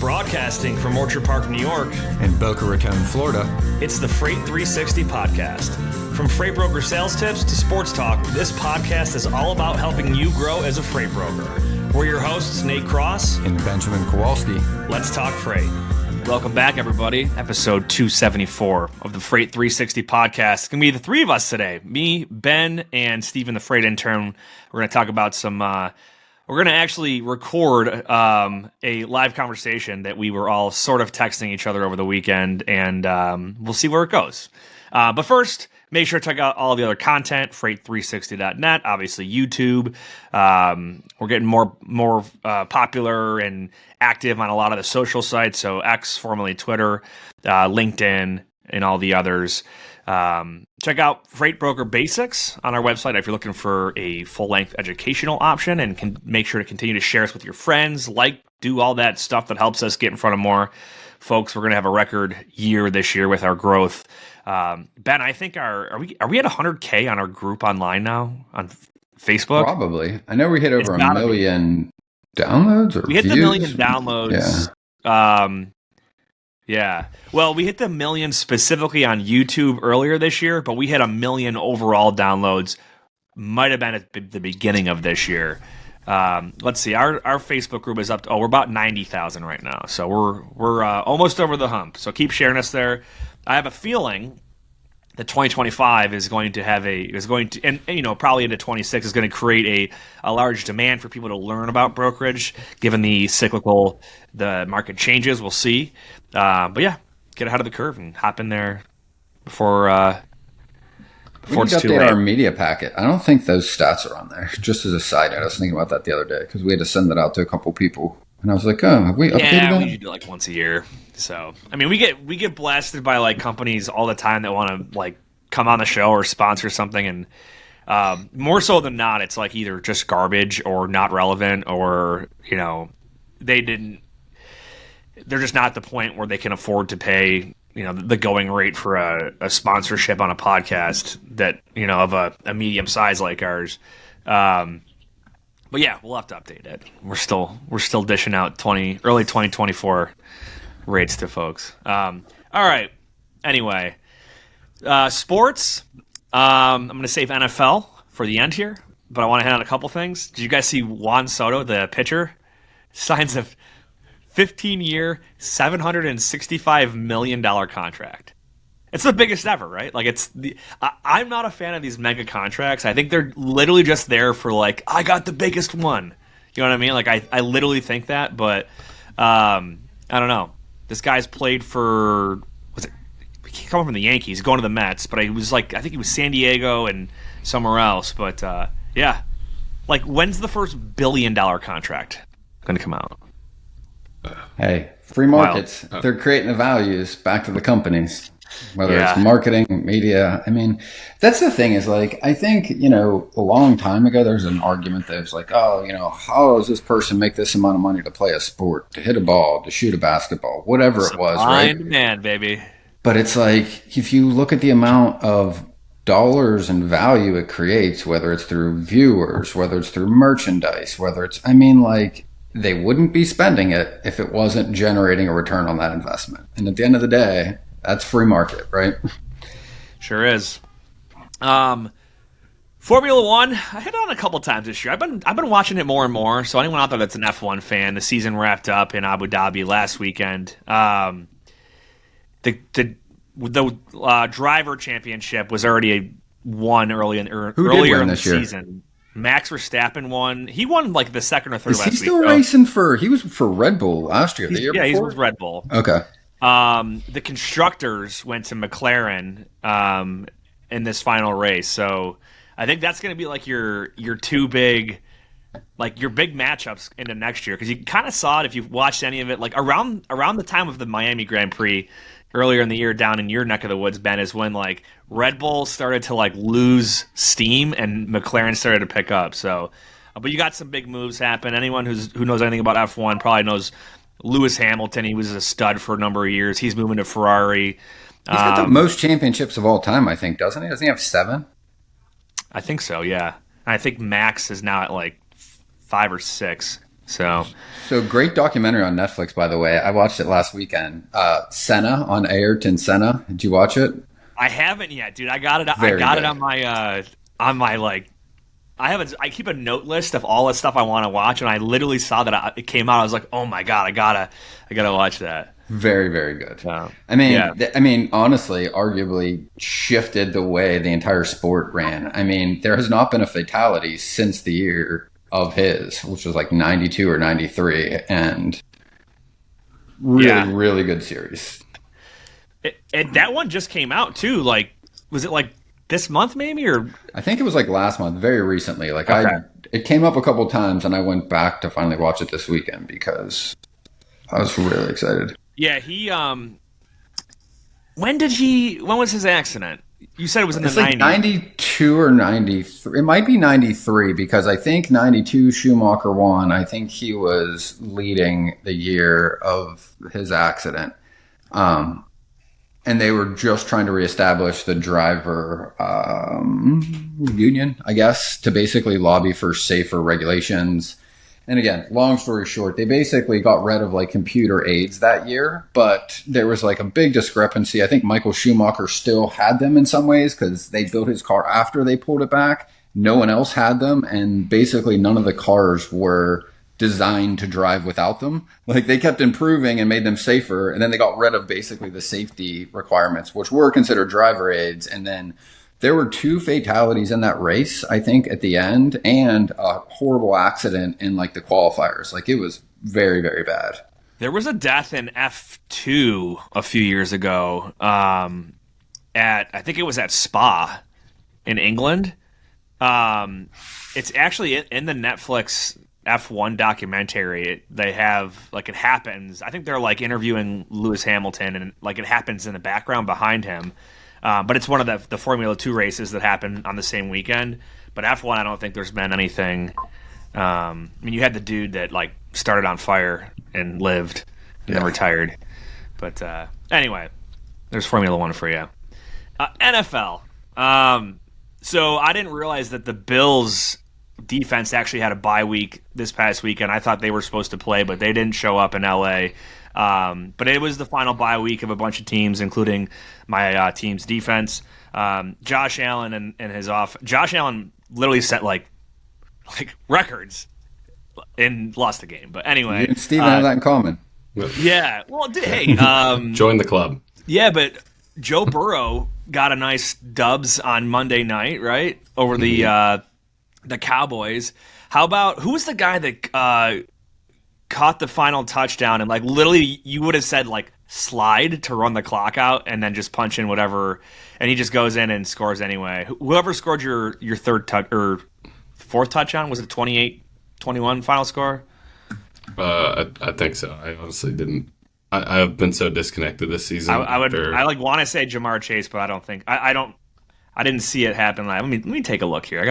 Broadcasting from Orchard Park, New York, and Boca Raton, Florida, it's the Freight 360 podcast. From freight broker sales tips to sports talk, this podcast is all about helping you grow as a freight broker. We're your hosts, Nate Cross and Benjamin Kowalski. Let's talk freight. Welcome back, everybody. Episode 274 of the Freight 360 podcast. It's going to be the three of us today. Me, Ben, and Steven, the freight intern. We're going to talk about some... We're going to actually record a live conversation that we were all sort of texting each other over the weekend, and we'll see where it goes. But first, make sure to check out all the other content, freight360.net, obviously YouTube. We're getting more popular and active on a lot of the social sites, so X, formerly Twitter, LinkedIn, and all the others. Check out Freight Broker Basics on our website if you're looking for a full-length educational option, and can make sure to continue to share us with your friends, do all that stuff that helps us get in front of more folks. We're going to have a record year this year with our growth. Ben, I think are we at 100K on our group online now on Facebook? Probably. I know we hit over a million downloads or we hit views. The million downloads. Yeah. Yeah. Well, we hit the million specifically on YouTube earlier this year, but we hit a million overall downloads. Might have been at the beginning of this year. Let's see. Our Facebook group is up to, we're about 90,000 right now. So we're almost over the hump. So keep sharing us there. I have a feeling that 2025 is going to and probably into 26 is going to create a large demand for people to learn about brokerage, given the market changes. We'll see. But yeah, get ahead of the curve and hop in there before it's too late. We need to update our media packet. I don't think those stats are on there. Just as a side note, I was thinking about that the other day because we had to send that out to a couple people. And I was like, oh, have we updated that? Yeah, we usually do like once a year. So, I mean, we get blasted by like companies all the time that want to like come on the show or sponsor something, and more so than not, it's like either just garbage or not relevant, or they're just not at the point where they can afford to pay the going rate for a sponsorship on a podcast that of a medium size like ours. But yeah, we'll have to update it. We're still dishing out early 2024 rates to folks. All right. Anyway, sports. I'm going to save NFL for the end here, but I want to hit on a couple things. Did you guys see Juan Soto, the pitcher, signs a 15-year, $765 million contract? It's the biggest ever, right? Like I'm not a fan of these mega contracts. I think they're literally just there for like, I got the biggest one. You know what I mean? Like I literally think that, but I don't know. This guy's played for, he coming from the Yankees, going to the Mets, but I think he was San Diego and somewhere else. But yeah, like when's the first $1 billion contract going to come out? Hey, free markets. They're creating the values back to the companies. Whether it's marketing, media. I mean, that's the thing is like, I think, a long time ago, there's an argument that was like, how does this person make this amount of money to play a sport, to hit a ball, to shoot a basketball, whatever it was, right? Man, baby. But it's like, if you look at the amount of dollars and value it creates, whether it's through viewers, whether it's through merchandise, they wouldn't be spending it if it wasn't generating a return on that investment. And at the end of the day, that's free market, right? Sure is. Formula One, I hit it on a couple times this year. I've been watching it more and more. So anyone out there that's an F1 fan, the season wrapped up in Abu Dhabi last weekend. The driver championship was already won earlier in the season. Max Verstappen won. He won like the second or third last week. Is he still racing he was for Red Bull last year, the year before? Yeah, he was Red Bull. Okay. The constructors went to McLaren in this final race. So I think that's going to be like your two big, like your big matchups into next year. Because you kind of saw it if you've watched any of it, like around the time of the Miami Grand Prix earlier in the year down in your neck of the woods, Ben, is when like Red Bull started to like lose steam and McLaren started to pick up. So, but you got some big moves happen. Anyone who knows anything about F1 probably knows Lewis Hamilton. He was a stud for a number of years. He's moving to Ferrari. He's got the most championships of all time, I think, doesn't he? Doesn't he have 7? I think so, yeah. And I think Max is now at like 5 or 6. So great documentary on Netflix, by the way. I watched it last weekend. Senna, on Ayrton Senna. Did you watch it? I haven't yet, dude. I got it. Very good. It on my like. I keep a note list of all the stuff I want to watch, and I literally saw that it came out. I was like, oh my god, I gotta watch that. Very, very good. I mean, honestly, arguably shifted the way the entire sport ran. I mean, there has not been a fatality since the year of his, which was like 92 or 93, and really good series. And that one just came out too. Like, was it like this month maybe, or I think it was like last month, very recently. Like okay. It came up a couple times, and I went back to finally watch it this weekend because I was really excited. Yeah, he when was his accident? You said it was in the 90s. Like 92 or 93. It might be 93 because I think 92 Schumacher won. I think he was leading the year of his accident. And they were just trying to reestablish the driver union, I guess, to basically lobby for safer regulations. And again, long story short, they basically got rid of like computer aids that year, but there was like a big discrepancy. I think Michael Schumacher still had them in some ways because they built his car after they pulled it back. No one else had them, and basically none of the cars were designed to drive without them. Like they kept improving and made them safer, and then they got rid of basically the safety requirements, which were considered driver aids. And then there were 2 fatalities in that race, I think, at the end, and a horrible accident in like the qualifiers. Like it was very, very bad. There was a death in F2 a few years ago. I think it was at Spa in England. It's actually in the Netflix F1 documentary. They have like it happens. I think they're like interviewing Lewis Hamilton, and like it happens in the background behind him. But it's one of the Formula 2 races that happened on the same weekend. But F1, I don't think there's been anything. I mean, you had the dude that like started on fire and lived and then retired. But anyway, there's Formula 1 for you. NFL. So I didn't realize that the Bills defense actually had a bye week this past weekend. I thought they were supposed to play, but they didn't show up in LA. But it was the final bye week of a bunch of teams, including my team's defense. Josh Allen and his Josh Allen literally set like records and lost the game. But anyway, you and Steven have that in common. Yeah. Well, hey, join the club. Yeah, but Joe Burrow got a nice dubs on Monday night, right, over the Cowboys. How about who was the guy that caught the final touchdown and like literally you would have said like slide to run the clock out and then just punch in whatever, and he just goes in and scores anyway. Whoever scored your third touch or fourth touchdown, was it 28-21 final score? I think so. I honestly didn't. I've been so disconnected this season. I want to say Jamar Chase, but I don't think I didn't see it happen live. Let me take a look here.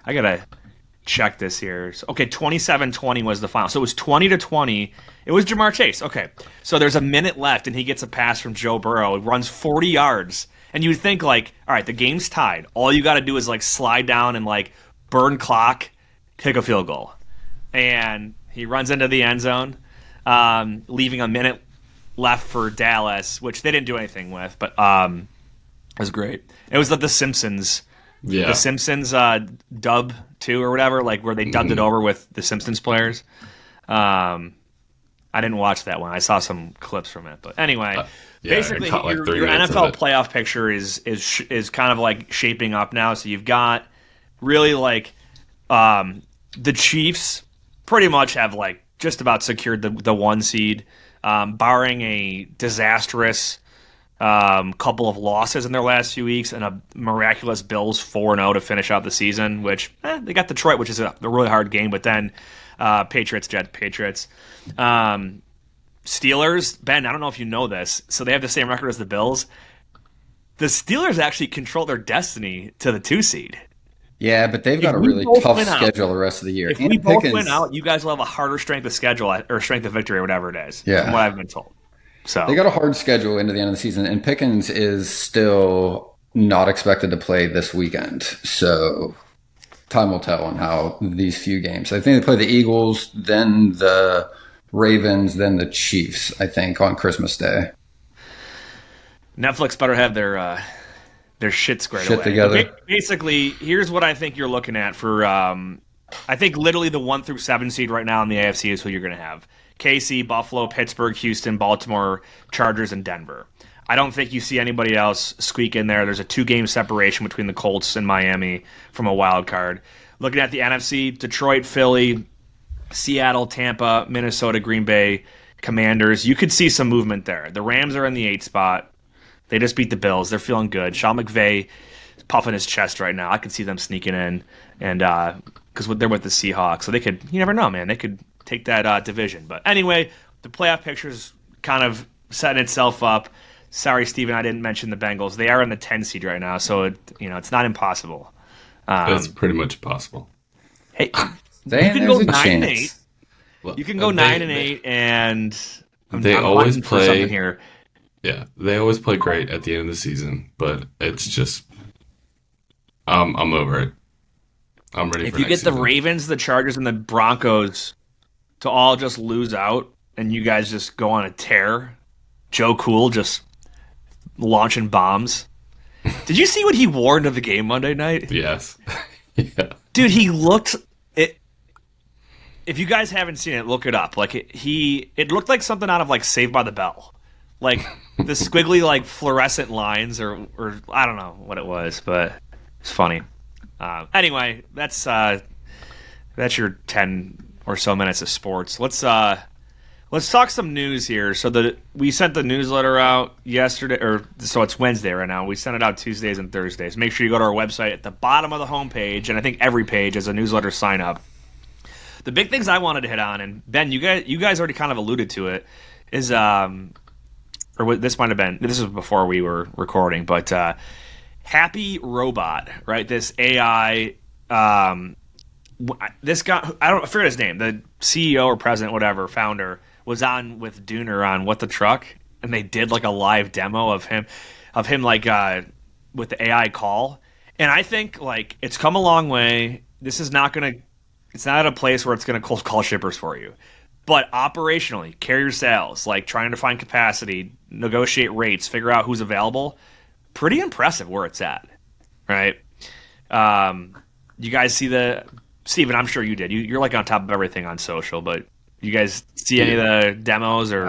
I gotta check this here. So, okay, 27-20 was the final. So it was 20-20. It was Jamar Chase. Okay, so there's a minute left, and he gets a pass from Joe Burrow. He runs 40 yards, and you'd think like, all right, the game's tied. All you got to do is like slide down and like burn clock, kick a field goal, and he runs into the end zone. Leaving a minute left for Dallas, which they didn't do anything with, but it was great. It was like The Simpsons, The Simpsons dub 2 or whatever, like where they dubbed it over with the Simpsons players. I didn't watch that one. I saw some clips from it, but anyway, basically your NFL playoff picture is kind of like shaping up now. So you've got really like the Chiefs pretty much have like just about secured the 1 seed, barring a disastrous couple of losses in their last few weeks and a miraculous Bills 4-0 to finish out the season, which they got Detroit, which is a really hard game, but then Patriots. Steelers, Ben, I don't know if you know this, so they have the same record as the Bills. The Steelers actually control their destiny to the 2 seed. Yeah, but they've got a really tough schedule the rest of the year. If we both win out, you guys will have a harder strength of schedule or strength of victory or whatever it is, from what I've been told. So they got a hard schedule into the end of the season, and Pickens is still not expected to play this weekend. So time will tell on how these few games. I think they play the Eagles, then the Ravens, then the Chiefs, I think, on Christmas Day. Netflix better have their shit squared away. Together. Basically, here's what I think you're looking at for. I think literally the 1 through 7 seed right now in the AFC is who you're going to have: KC, Buffalo, Pittsburgh, Houston, Baltimore, Chargers, and Denver. I don't think you see anybody else squeak in there. There's a 2-game separation between the Colts and Miami from a wild card. Looking at the NFC: Detroit, Philly, Seattle, Tampa, Minnesota, Green Bay, Commanders. You could see some movement there. The Rams are in the 8th spot. They just beat the Bills. They're feeling good. Sean McVay is puffing his chest right now. I could see them sneaking in, and because they're with the Seahawks, so they could. You never know, man. They could take that division. But anyway, the playoff picture's kind of setting itself up. Sorry, Steven, I didn't mention the Bengals. They are in the 10 seed right now, so it's not impossible. It's pretty much possible. Hey, you can go 9-8. Well, you can go 9-8, and they always play something here. Yeah, they always play great at the end of the season, but it's just I'm over it. I'm ready. If you get the Ravens, the Chargers, and the Broncos to all just lose out, and you guys just go on a tear, Joe Cool just launching bombs. Did you see what he wore into the game Monday night? Yes. Yeah. Dude, he looked it. If you guys haven't seen it, look it up. Like it looked like something out of like Saved by the Bell. Like the squiggly like fluorescent lines or I don't know what it was, but it's funny. Anyway, that's your 10 or so minutes of sports. Let's talk some news here. So we sent the newsletter out yesterday, so it's Wednesday right now. We sent it out Tuesdays and Thursdays. Make sure you go to our website at the bottom of the homepage, and I think every page is a newsletter sign up. The big things I wanted to hit on, and Ben, you guys already kind of alluded to it, is this might have been, this was before we were recording, but Happy Robot, right? This AI, this guy, I forget his name, the CEO or president, whatever, founder, was on with Dooner on What the Truck, and they did like a live demo of him like with the AI call. And I think like it's come a long way. It's not at a place where it's gonna cold call shippers for you. But operationally, carrier sales, like trying to find capacity, negotiate rates, figure out who's available, pretty impressive where it's at, right? You guys see Steven, I'm sure you did. You're like on top of everything on social, but you guys see any of the demos? Or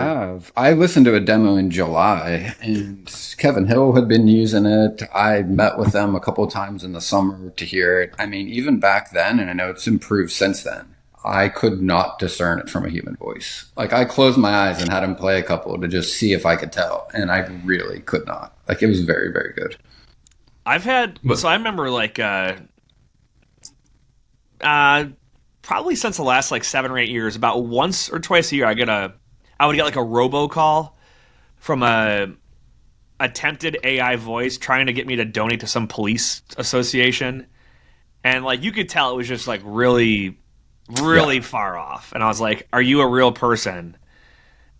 I listened to a demo in July, and Kevin Hill had been using it. I met with them a couple of times in the summer to hear it. I mean, even back then, and I know it's improved since then, I could not discern it from a human voice. Like I closed my eyes and had him play a couple to just see if I could tell, and I really could not. Like it was very, very good. I remember like probably since the last like 7 or 8 years, about once or twice a year, I would get like a robocall from a attempted AI voice trying to get me to donate to some police association, and like you could tell it was just like really far off. And I was like, "Are you a real person?"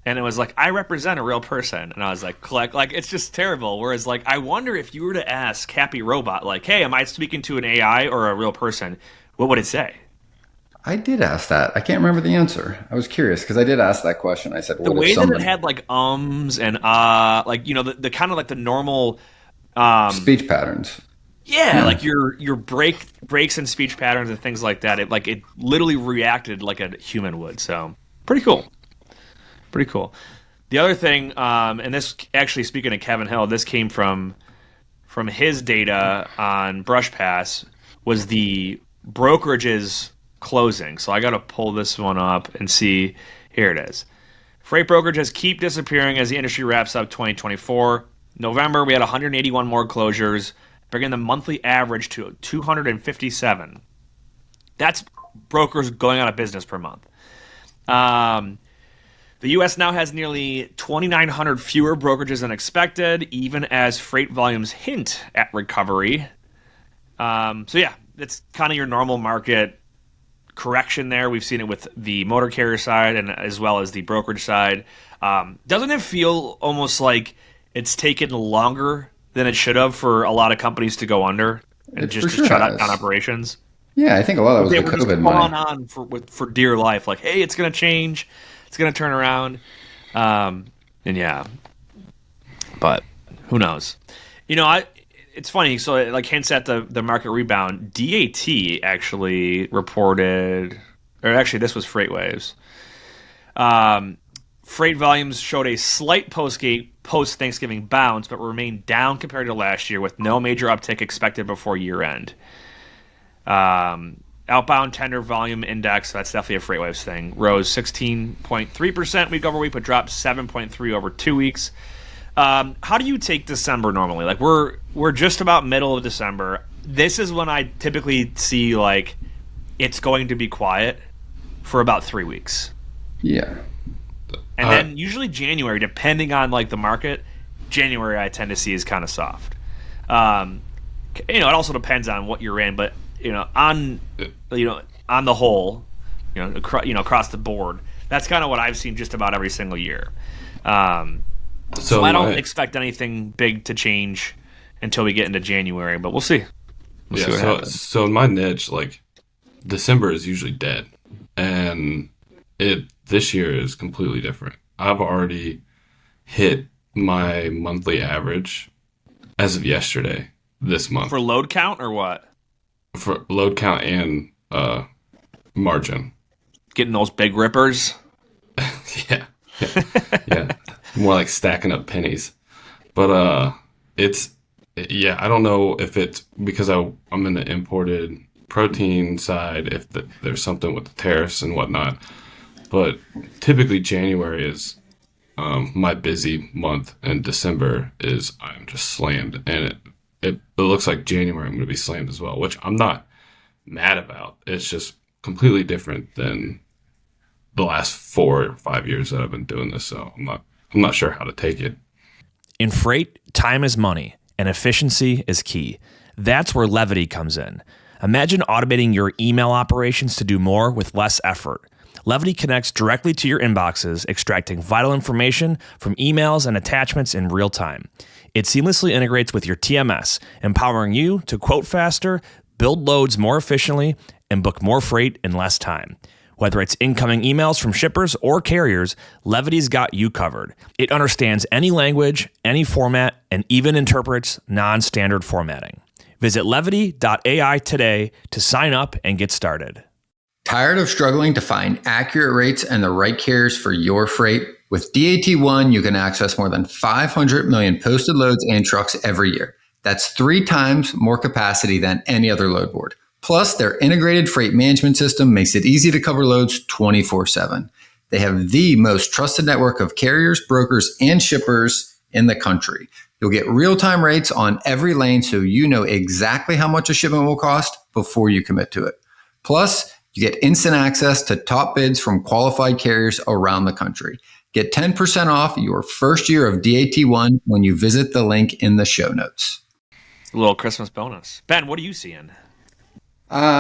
And it was like, "I represent a real person." And I was like, "Collect." Like it's just terrible. Whereas like, I wonder if you were to ask Happy Robot, like, "Hey, am I speaking to an AI or a real person?" What would it say? I did ask that. I can't remember the answer. I was curious because I did ask that question. I said, the way that it had like ums and like the kind of like the normal speech patterns. Yeah, like your breaks in speech patterns and things like that. It literally reacted like a human would. So pretty cool. The other thing, and this actually speaking of Kevin Hill, this came from his data on Brush Pass, was the brokerages closing. So I got to pull this one up and see. Here it is. Freight brokerages keep disappearing as the industry wraps up 2024. November, we had 181 more closures, bringing the monthly average to 257. That's brokers going out of business per month. The U.S. now has nearly 2,900 fewer brokerages than expected, even as freight volumes hint at recovery. So yeah, it's kind of your normal market correction there. We've seen it with the motor carrier side and as well as the brokerage side. Doesn't it feel almost like it's taken longer than it should have for a lot of companies to go under and just to shut down operations? Yeah, I think a lot of that They was were the just COVID on money. for dear life. Like, hey, it's going to change. It's going to turn around. And yeah, but who knows? It's funny. So it like hints at the market rebound. DAT actually reported, or actually this was FreightWaves. Um, Freight volumes showed a slight post Thanksgiving bounce, but remained down compared to last year, with no major uptick expected before year end. Outbound tender volume index, that's definitely a FreightWaves thing, rose 16.3% week over week, but dropped 7.3 over 2 weeks. How do you take December normally? Like we're just about middle of December. This is when I typically see like it's going to be quiet for about 3 weeks. Yeah. And then usually January, depending on like the market, January I tend to see is kind of soft. It also depends on what you're in, but on the whole, across the board, that's kind of what I've seen just about every single year. So I don't expect anything big to change until we get into January, but we'll see. We'll see what happens. So in my niche, like December is usually dead, and this year is completely different. I've already hit my monthly average as of yesterday this month. For load count or what? For load count and margin. Getting those big rippers? Yeah. More like stacking up pennies. But I don't know if it's because I'm in the imported protein side, if there's something with the tariffs and whatnot. But typically January is my busy month, and December is I'm just slammed. And it looks like January I'm going to be slammed as well, which I'm not mad about. It's just completely different than the last 4 or 5 years that I've been doing this. So I'm not sure how to take it. In freight, time is money, and efficiency is key. That's where Levity comes in. Imagine automating your email operations to do more with less effort. Levity connects directly to your inboxes, extracting vital information from emails and attachments in real time. It seamlessly integrates with your TMS, empowering you to quote faster, build loads more efficiently, and book more freight in less time. Whether it's incoming emails from shippers or carriers, Levity's got you covered. It understands any language, any format, and even interprets non-standard formatting. Visit levity.ai today to sign up and get started. Tired of struggling to find accurate rates and the right carriers for your freight? With DAT1, you can access more than 500 million posted loads and trucks every year. That's 3 times more capacity than any other load board. Plus, their integrated freight management system makes it easy to cover loads 24/7. They have the most trusted network of carriers, brokers, and shippers in the country. You'll get real-time rates on every lane so you know exactly how much a shipment will cost before you commit to it. Plus, you get instant access to top bids from qualified carriers around the country. Get 10% off your first year of DAT1 when you visit the link in the show notes. A little Christmas bonus. Ben, what are you seeing?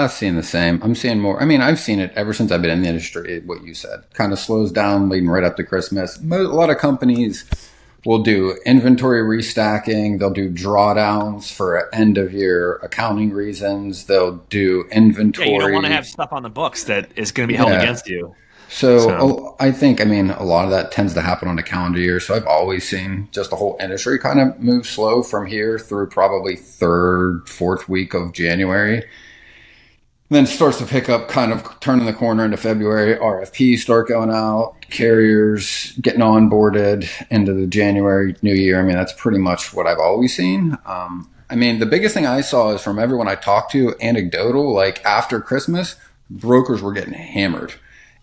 Seeing the same. I'm seeing more. I mean, I've seen it ever since I've been in the industry, what you said. Kind of slows down leading right up to Christmas. A lot of companies will do inventory restacking. They'll do drawdowns for end of year accounting reasons. They'll do inventory. Yeah, you don't want to have stuff on the books that is going to be held against you. So I think, a lot of that tends to happen on a calendar year. So I've always seen just the whole industry kind of move slow from here through probably 3rd, 4th week of January. Then it starts to pick up, kind of turning the corner into February. RFPs start going out, carriers getting onboarded into the January new year. That's pretty much what I've always seen. The biggest thing I saw is from everyone I talked to, anecdotal, like after Christmas, brokers were getting hammered.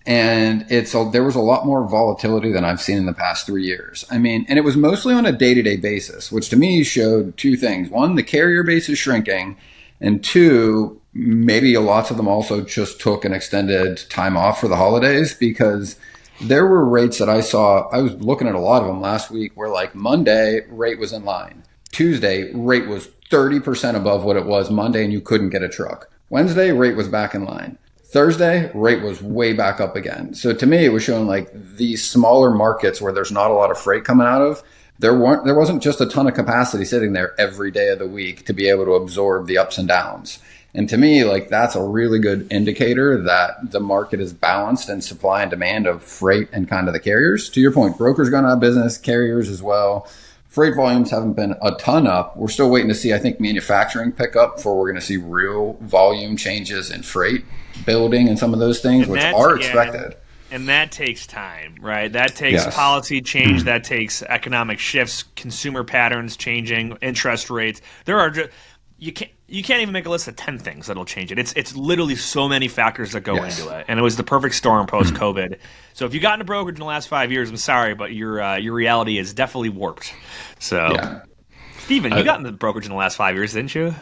And there was a lot more volatility than I've seen in the past 3 years. And it was mostly on a day-to-day basis, which to me showed 2 things. 1, the carrier base is shrinking. And 2, maybe lots of them also just took an extended time off for the holidays, because there were rates that I saw. I was looking at a lot of them last week where like Monday rate was in line. Tuesday rate was 30% above what it was Monday and you couldn't get a truck. Wednesday rate was back in line. Thursday rate was way back up again. So to me, it was showing like these smaller markets where there's not a lot of freight coming out of. There wasn't just a ton of capacity sitting there every day of the week to be able to absorb the ups and downs. And to me, like, that's a really good indicator that the market is balanced in supply and demand of freight and kind of the carriers. To your point, brokers going out of business, carriers as well. Freight volumes haven't been a ton up. We're still waiting to see, I think, manufacturing pick up before we're going to see real volume changes in freight building and some of those things, which are expected. And that takes time, right? That takes policy change. That takes economic shifts, consumer patterns changing, interest rates. There are just, you can't even make a list of 10 things that'll change it. It's literally so many factors that go into it, and it was the perfect storm post COVID. So if you got into brokerage in the last 5 years, I'm sorry, but your reality is definitely warped. So, Steven, you got into brokerage in the last 5 years, didn't you?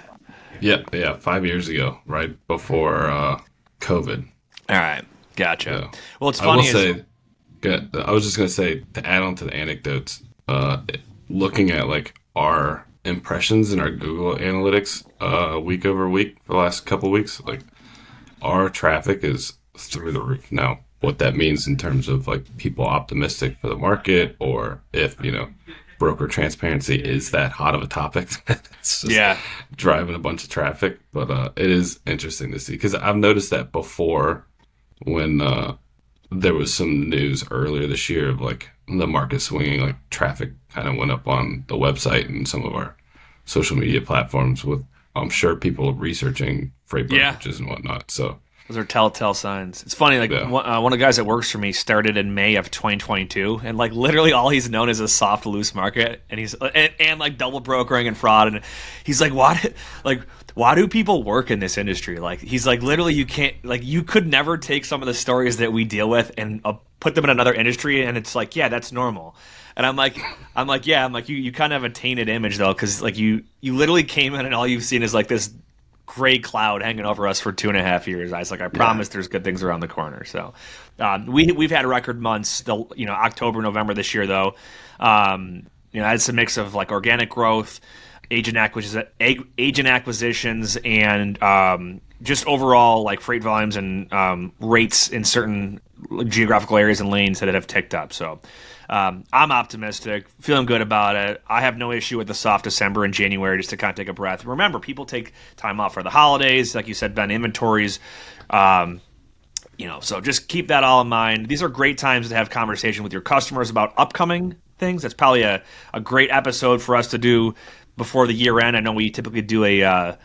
Yeah, 5 years ago, right before COVID. All right. Gotcha. Yeah. Well, it's funny. I was just going to say, to add on to the anecdotes, looking at like our impressions in our Google Analytics week over week for the last couple of weeks, like our traffic is through the roof. Now, what that means in terms of like people optimistic for the market, or if, broker transparency is that hot of a topic, it's just driving a bunch of traffic. But it is interesting to see, because I've noticed that before, when there was some news earlier this year of like the market swinging, like traffic kind of went up on the website and some of our social media platforms, with I'm sure people researching freight brokerages and whatnot. So those are telltale signs. It's funny, like one of the guys that works for me started in May of 2022, and like literally all he's known is a soft, loose market, and he's and like double brokering and fraud, and he's like, why do people work in this industry? Like, he's like, literally, you could never take some of the stories that we deal with and put them in another industry, and it's like, yeah, that's normal. And I'm like, you kind of have a tainted image though, because like you literally came in and all you've seen is like this gray cloud hanging over us for 2.5 years. I was like, I promise there's good things around the corner. So we've had record months, October, November this year though. It's a mix of like organic growth, agent acquisitions, and just overall like freight volumes and rates in certain geographical areas and lanes that have ticked up. So I'm optimistic, feeling good about it. I have no issue with the soft December and January, just to kind of take a breath. Remember, people take time off for the holidays, like you said, Ben, inventories. So just keep that all in mind. These are great times to have conversation with your customers about upcoming things. That's probably a great episode for us to do before the year end. I know we typically do a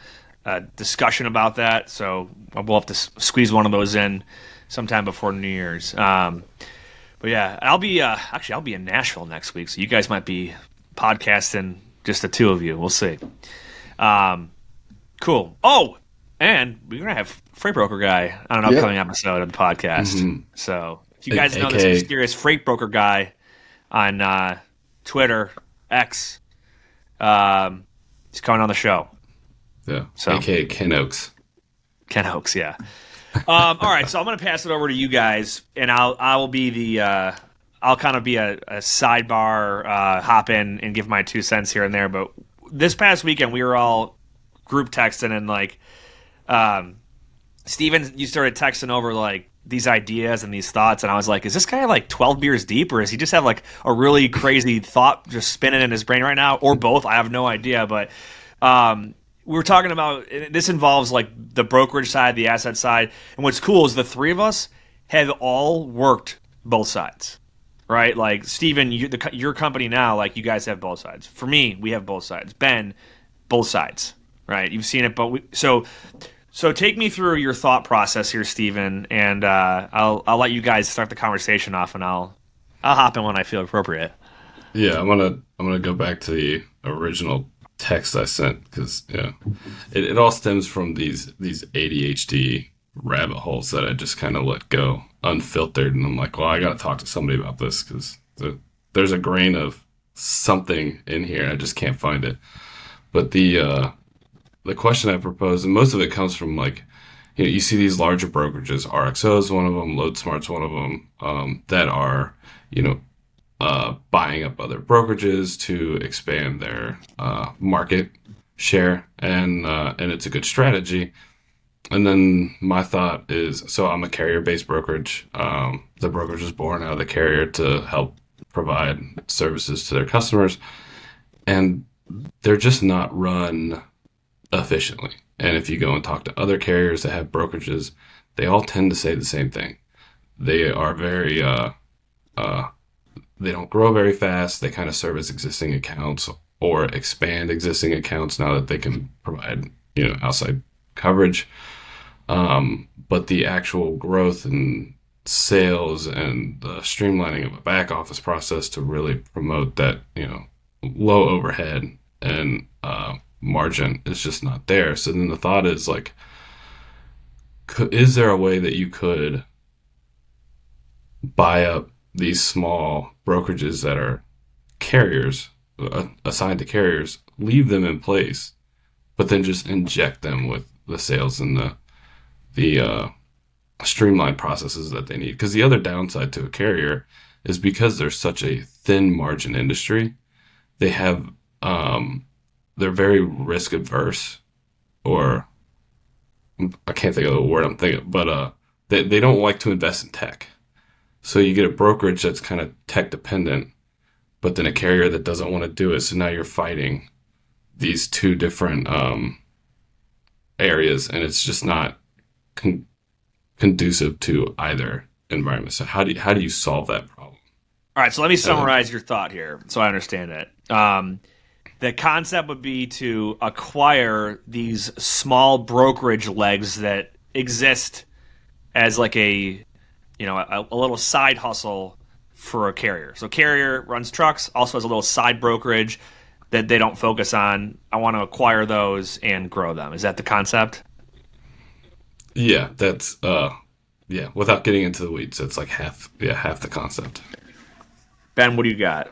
discussion about that, so we'll have to squeeze one of those in sometime before New Year's. But yeah, I'll be in Nashville next week, so you guys might be podcasting, just the two of you. We'll see. Cool. Oh, and we're gonna have Freight Broker Guy on an upcoming episode of the podcast. Mm-hmm. So if you guys know this mysterious Freight Broker Guy on Twitter, X, he's coming on the show. Yeah. So, AKA Ken Oaks. Ken Oaks, yeah. All right, so I'm going to pass it over to you guys, and I'll be the I'll kind of be a sidebar, hop in and give my 2 cents here and there. But this past weekend, we were all group texting, and like, Steven, you started texting over like these ideas and these thoughts, and I was like, is this guy like 12 beers deep, or does he just have like a really crazy thought just spinning in his brain right now, or both? I have no idea, but we were talking about, this involves like the brokerage side, the asset side, and what's cool is the three of us have all worked both sides, right? Like Steven, your company now, like you guys have both sides. For me, we have both sides. Ben, both sides, right? You've seen it, but so take me through your thought process here, Steven, and I'll let you guys start the conversation off, and I'll hop in when I feel appropriate. Yeah, I'm gonna go back to the original text I sent, because it all stems from these ADHD rabbit holes that I just kind of let go unfiltered, and I'm like, well, I got to talk to somebody about this, because there's a grain of something in here, I just can't find it. But the question I proposed, and most of it comes from like, you see these larger brokerages, RXO is one of them, LoadSmart's one of them, that are buying up other brokerages to expand their market share, and it's a good strategy. And then my thought is, so I'm a carrier-based brokerage. The brokerage was born out of the carrier to help provide services to their customers, and they're just not run efficiently. And if you go and talk to other carriers that have brokerages, they all tend to say the same thing. They are very, they don't grow very fast. They kind of service existing accounts or expand existing accounts now that they can provide, outside coverage. But the actual growth and sales and the streamlining of a back office process to really promote that, low overhead and margin is just not there. So then the thought is like, is there a way that you could buy up these small brokerages that are carriers, assigned to carriers, leave them in place, but then just inject them with the sales and the streamlined processes that they need? Because the other downside to a carrier is because there's such a thin margin industry, they have they're very risk adverse, or I can't think of the word I'm thinking, but they don't like to invest in tech. So you get a brokerage that's kind of tech dependent, but then a carrier that doesn't want to do it. So now you're fighting these two different areas, and it's just not conducive to either environment. So how do you solve that problem? All right, so let me summarize your thought here so I understand it. The concept would be to acquire these small brokerage legs that exist as like a little side hustle for a carrier. So carrier runs trucks, also has a little side brokerage that they don't focus on. I want to acquire those and grow them. Is that the concept? Yeah, that's without getting into the weeds, that's like half the concept. Ben, what do you got?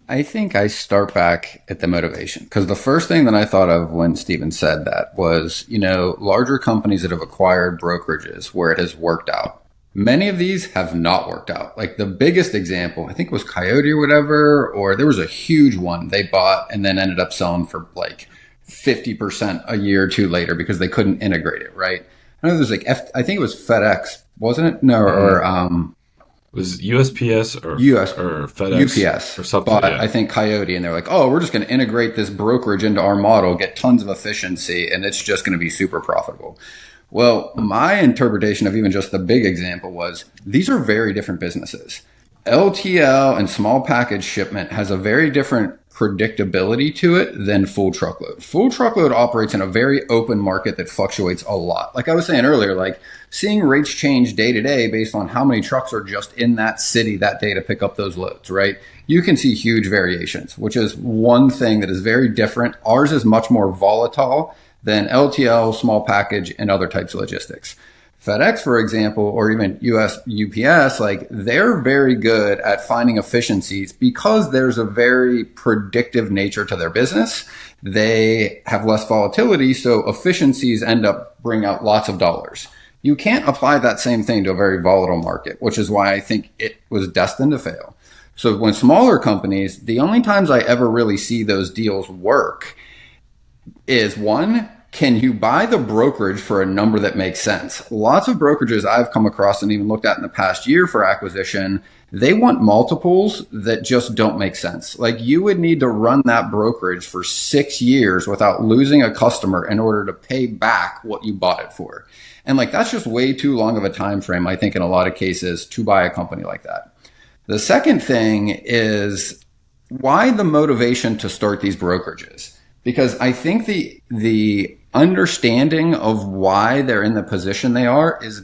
I think I start back at the motivation, because the first thing that I thought of when Steven said that was, larger companies that have acquired brokerages where it has worked out. Many of these have not worked out. Like the biggest example, I think was Coyote or whatever, or there was a huge one they bought and then ended up selling for like 50% a year or two later because they couldn't integrate it, right? I know there's like, I think it was FedEx, wasn't it? No, or was USPS or FedEx UPS or something? But I think Coyote, and they're like, oh, we're just going to integrate this brokerage into our model, get tons of efficiency, and it's just going to be super profitable. Well, my interpretation of even just the big example was these are very different businesses. LTL and small package shipment has a very different predictability to it than full truckload. Full truckload operates in a very open market that fluctuates a lot. Like I was saying earlier, like seeing rates change day to day based on how many trucks are just in that city that day to pick up those loads, right? You can see huge variations, which is one thing that is very different. Ours is much more volatile than LTL, small package, and other types of logistics. FedEx, for example, or even UPS, like they're very good at finding efficiencies because there's a very predictive nature to their business. They have less volatility, so efficiencies end up bringing out lots of dollars. You can't apply that same thing to a very volatile market, which is why I think it was destined to fail. So when smaller companies, the only times I ever really see those deals work is one, can you buy the brokerage for a number that makes sense? Lots of brokerages I've come across and even looked at in the past year for acquisition, they want multiples that just don't make sense. Like you would need to run that brokerage for 6 years without losing a customer in order to pay back what you bought it for. And like that's just way too long of a time frame, I think, in a lot of cases to buy a company like that. The second thing is why the motivation to start these brokerages? Because I think the understanding of why they're in the position they are is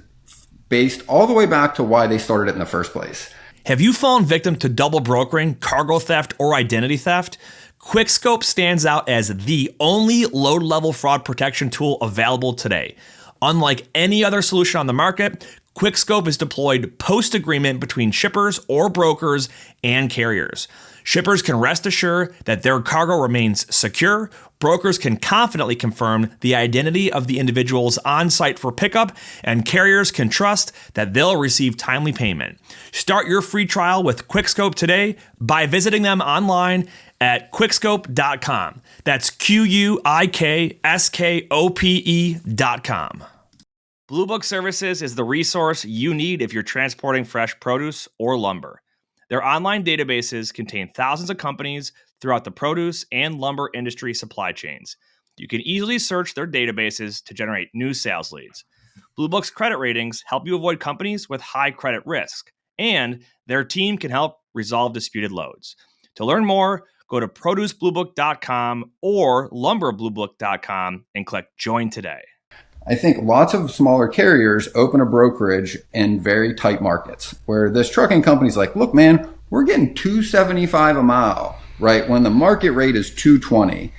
based all the way back to why they started it in the first place. Have you fallen victim to double brokering, cargo theft, or identity theft? Quickscope stands out as the only load-level fraud protection tool available today. Unlike any other solution on the market, Quickscope is deployed post-agreement between shippers or brokers and carriers. Shippers can rest assured that their cargo remains secure. Brokers can confidently confirm the identity of the individuals on site for pickup, and carriers can trust that they'll receive timely payment. Start your free trial with Quickscope today by visiting them online at quickscope.com. That's QUIKSKOPE.com. Blue Book Services is the resource you need if you're transporting fresh produce or lumber. Their online databases contain thousands of companies throughout the produce and lumber industry supply chains. You can easily search their databases to generate new sales leads. Blue Book's credit ratings help you avoid companies with high credit risk, and their team can help resolve disputed loads. To learn more, go to producebluebook.com or lumberbluebook.com and click Join today. I think lots of smaller carriers open a brokerage in very tight markets where this trucking company's like, look, man, we're getting $275 a mile, right? When the market rate is $220,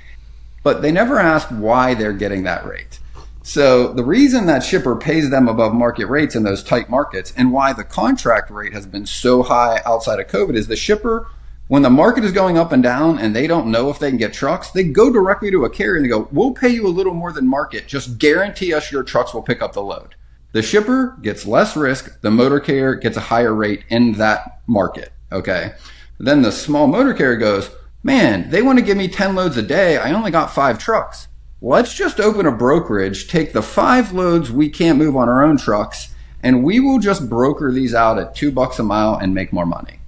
but they never ask why they're getting that rate. So the reason that shipper pays them above market rates in those tight markets and why the contract rate has been so high outside of COVID is the shipper, when the market is going up and down and they don't know if they can get trucks, they go directly to a carrier and they go, we'll pay you a little more than market. Just guarantee us your trucks will pick up the load. The shipper gets less risk. The motor carrier gets a higher rate in that market. Okay. Then the small motor carrier goes, man, they want to give me 10 loads a day. I only got 5 trucks. Let's just open a brokerage, take the 5 loads we can't move on our own trucks, and we will just broker these out at $2 a mile and make more money.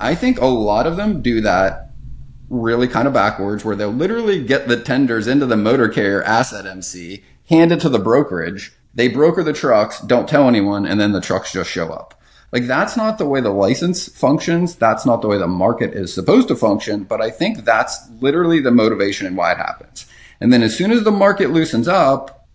I think a lot of them do that really kind of backwards, where they'll literally get the tenders into the motor carrier asset MC, hand it to the brokerage, they broker the trucks, don't tell anyone, and then the trucks just show up. Like, that's not the way the license functions. That's not the way the market is supposed to function. But I think that's literally the motivation and why it happens. And then as soon as the market loosens up,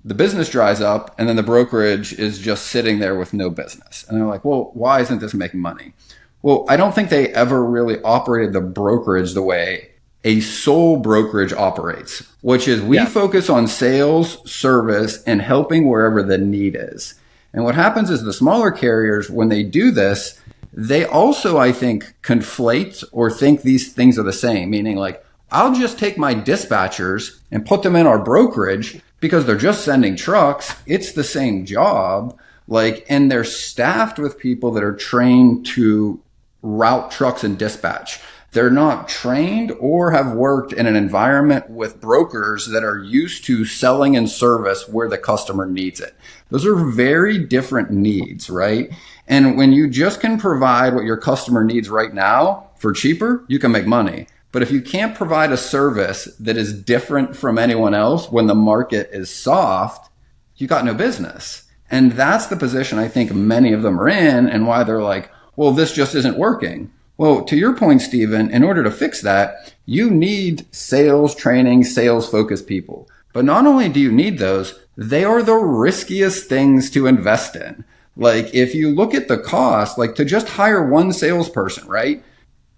the business dries up, and then the brokerage is just sitting there with no business. And they're like, well, why isn't this making money? Well, I don't think they ever really operated the brokerage the way a sole brokerage operates, which is we focus on sales, service, and helping wherever the need is. And what happens is the smaller carriers, when they do this, they also, I think, conflate or think these things are the same, meaning like, I'll just take my dispatchers and put them in our brokerage because they're just sending trucks. It's the same job. Like, and they're staffed with people that are trained to route trucks and dispatch. They're not trained or have worked in an environment with brokers that are used to selling and service where the customer needs it. Those are very different needs, right? And when you just can provide what your customer needs right now for cheaper, you can make money. But if you can't provide a service that is different from anyone else when the market is soft, you got no business. And that's the position I think many of them are in, and why they're like, well, this just isn't working. Well, to your point, Stephen, in order to fix that, you need sales training, sales focused people. But not only do you need those, they are the riskiest things to invest in. Like, if you look at the cost, like to just hire one salesperson, right?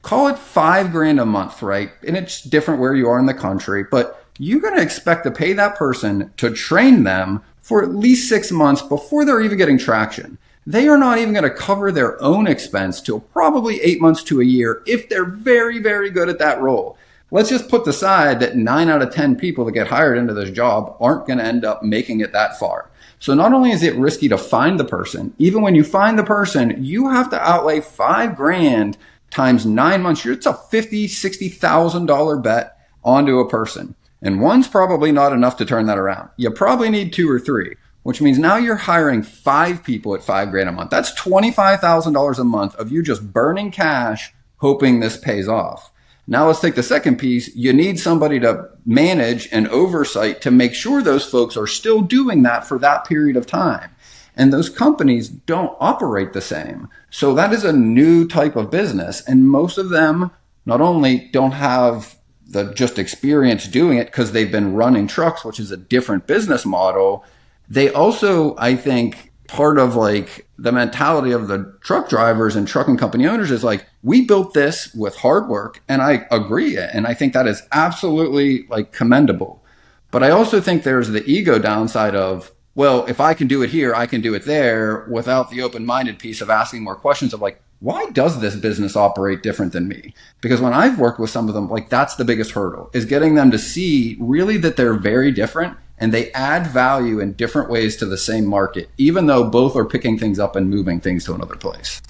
Call it $5,000 a month, right? And it's different where you are in the country, but you're going to expect to pay that person to train them for at least 6 months before they're even getting traction. They are not even going to cover their own expense till probably 8 months to a year if they're very, very good at that role. Let's just put aside that 9 out of 10 people that get hired into this job aren't going to end up making it that far. So not only is it risky to find the person, even when you find the person, you have to outlay $5,000 times 9 months. It's a $50,000, $60,000 bet onto a person. And one's probably not enough to turn that around. You probably need 2 or 3, which means now you're hiring 5 people at $5,000 a month. That's $25,000 a month of you just burning cash, hoping this pays off. Now let's take the second piece. You need somebody to manage and oversight to make sure those folks are still doing that for that period of time. And those companies don't operate the same. So that is a new type of business. And most of them not only don't have the just experience doing it because they've been running trucks, which is a different business model. They also, I think, part of like the mentality of the truck drivers and trucking company owners is like, we built this with hard work, and I agree. And I think that is absolutely like commendable. But I also think there's the ego downside of, well, if I can do it here, I can do it there, without the open-minded piece of asking more questions of like, why does this business operate different than me? Because when I've worked with some of them, like that's the biggest hurdle, is getting them to see really that they're very different and they add value in different ways to the same market, even though both are picking things up and moving things to another place.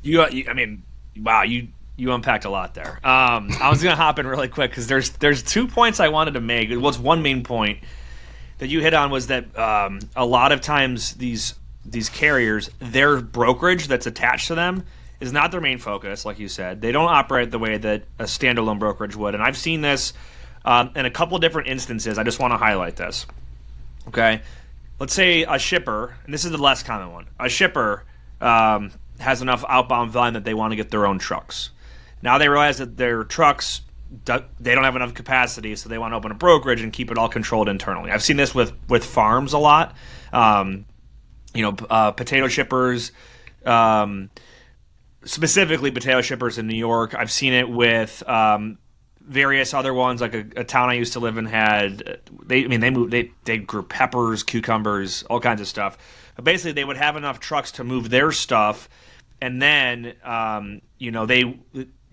I mean, wow, you unpacked a lot there. I was going to hop in really quick because there's 2 points I wanted to make. It was one main point that you hit on was that a lot of times these carriers, their brokerage that's attached to them is not their main focus, like you said. They don't operate the way that a standalone brokerage would. And I've seen this In a couple of different instances, I just want to highlight this. Okay, let's say a shipper, and this is the less common one. A shipper has enough outbound volume that they want to get their own trucks. Now they realize that their trucks, they don't have enough capacity, so they want to open a brokerage and keep it all controlled internally. I've seen this with farms a lot. Potato shippers, specifically potato shippers in New York. I've seen it with various other ones, like a town I used to live in had. They grew peppers, cucumbers, all kinds of stuff. But basically, they would have enough trucks to move their stuff, and then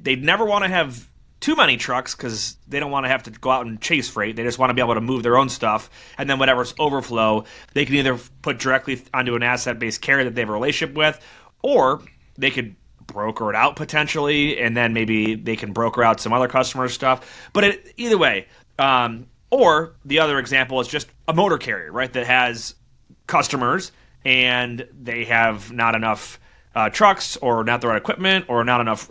they'd never want to have too many trucks because they don't want to have to go out and chase freight. They just want to be able to move their own stuff, and then whatever's overflow, they can either put directly onto an asset-based carrier that they have a relationship with, or they could broker it out potentially, and then maybe they can broker out some other customer stuff. But either way, or the other example is just a motor carrier, right, that has customers, and they have not enough trucks or not the right equipment or not enough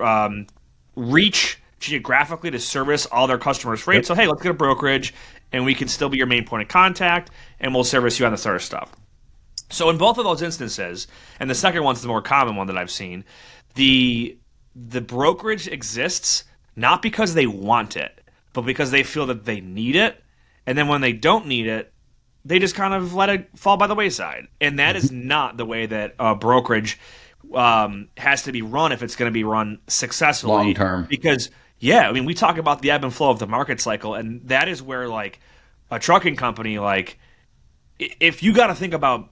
reach geographically to service all their customers' freight. Yep. So, hey, let's get a brokerage, and we can still be your main point of contact, and we'll service you on this other stuff. So in both of those instances, and the second one's the more common one that I've seen, the brokerage exists not because they want it, but because they feel that they need it, and then when they don't need it, they just kind of let it fall by the wayside. And that is not the way that a brokerage has to be run if it's going to be run successfully. Long term. Because we talk about the ebb and flow of the market cycle, and that is where, like, a trucking company, like, if you got to think about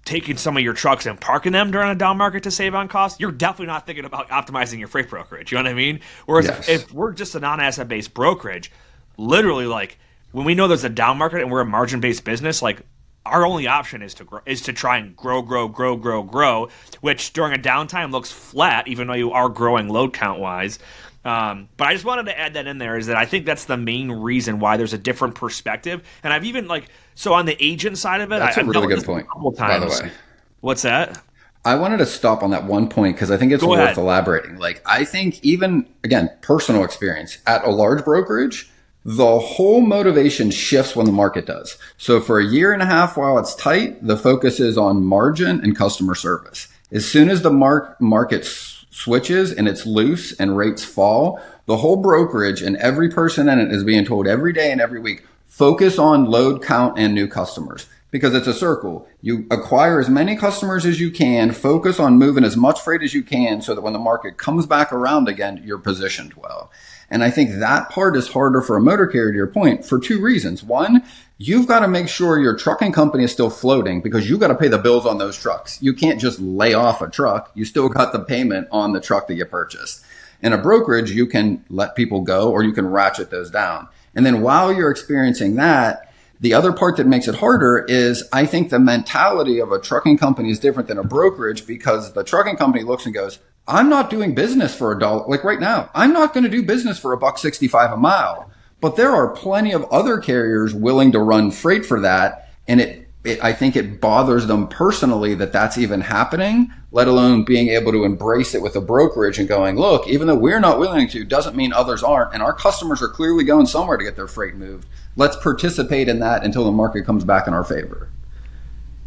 taking some of your trucks and parking them during a down market to save on costs, you're definitely not thinking about optimizing your freight brokerage. You know what I mean? Whereas if we're just a non-asset-based brokerage, literally, like, when we know there's a down market and we're a margin-based business, like, our only option is to try and grow, which during a downtime looks flat, even though you are growing load count-wise. But I just wanted to add that in there, is that I think that's the main reason why there's a different perspective. And I've even, so on the agent side of it, that's a really good point, by the way. What's that? I wanted to stop on that one point because I think it's worth elaborating. Like, I think even, again, personal experience at a large brokerage, the whole motivation shifts when the market does. So for a year and a half while it's tight, the focus is on margin and customer service. As soon as the market switches and it's loose and rates fall, the whole brokerage and every person in it is being told every day and every week, focus on load count and new customers, because it's a circle. You acquire as many customers as you can, focus on moving as much freight as you can so that when the market comes back around again, you're positioned well. And I think that part is harder for a motor carrier, to your point, for two reasons. One, you've got to make sure your trucking company is still floating because you've got to pay the bills on those trucks. You can't just lay off a truck. You still got the payment on the truck that you purchased. In a brokerage, you can let people go or you can ratchet those down. And then while you're experiencing that, the other part that makes it harder is I think the mentality of a trucking company is different than a brokerage, because the trucking company looks and goes, I'm not doing business for $1. Like right now, I'm not going to do business for $1.65 a mile. But there are plenty of other carriers willing to run freight for that. And I think it bothers them personally that that's even happening, let alone being able to embrace it with a brokerage and going, look, even though we're not willing to, doesn't mean others aren't. And our customers are clearly going somewhere to get their freight moved. Let's participate in that until the market comes back in our favor.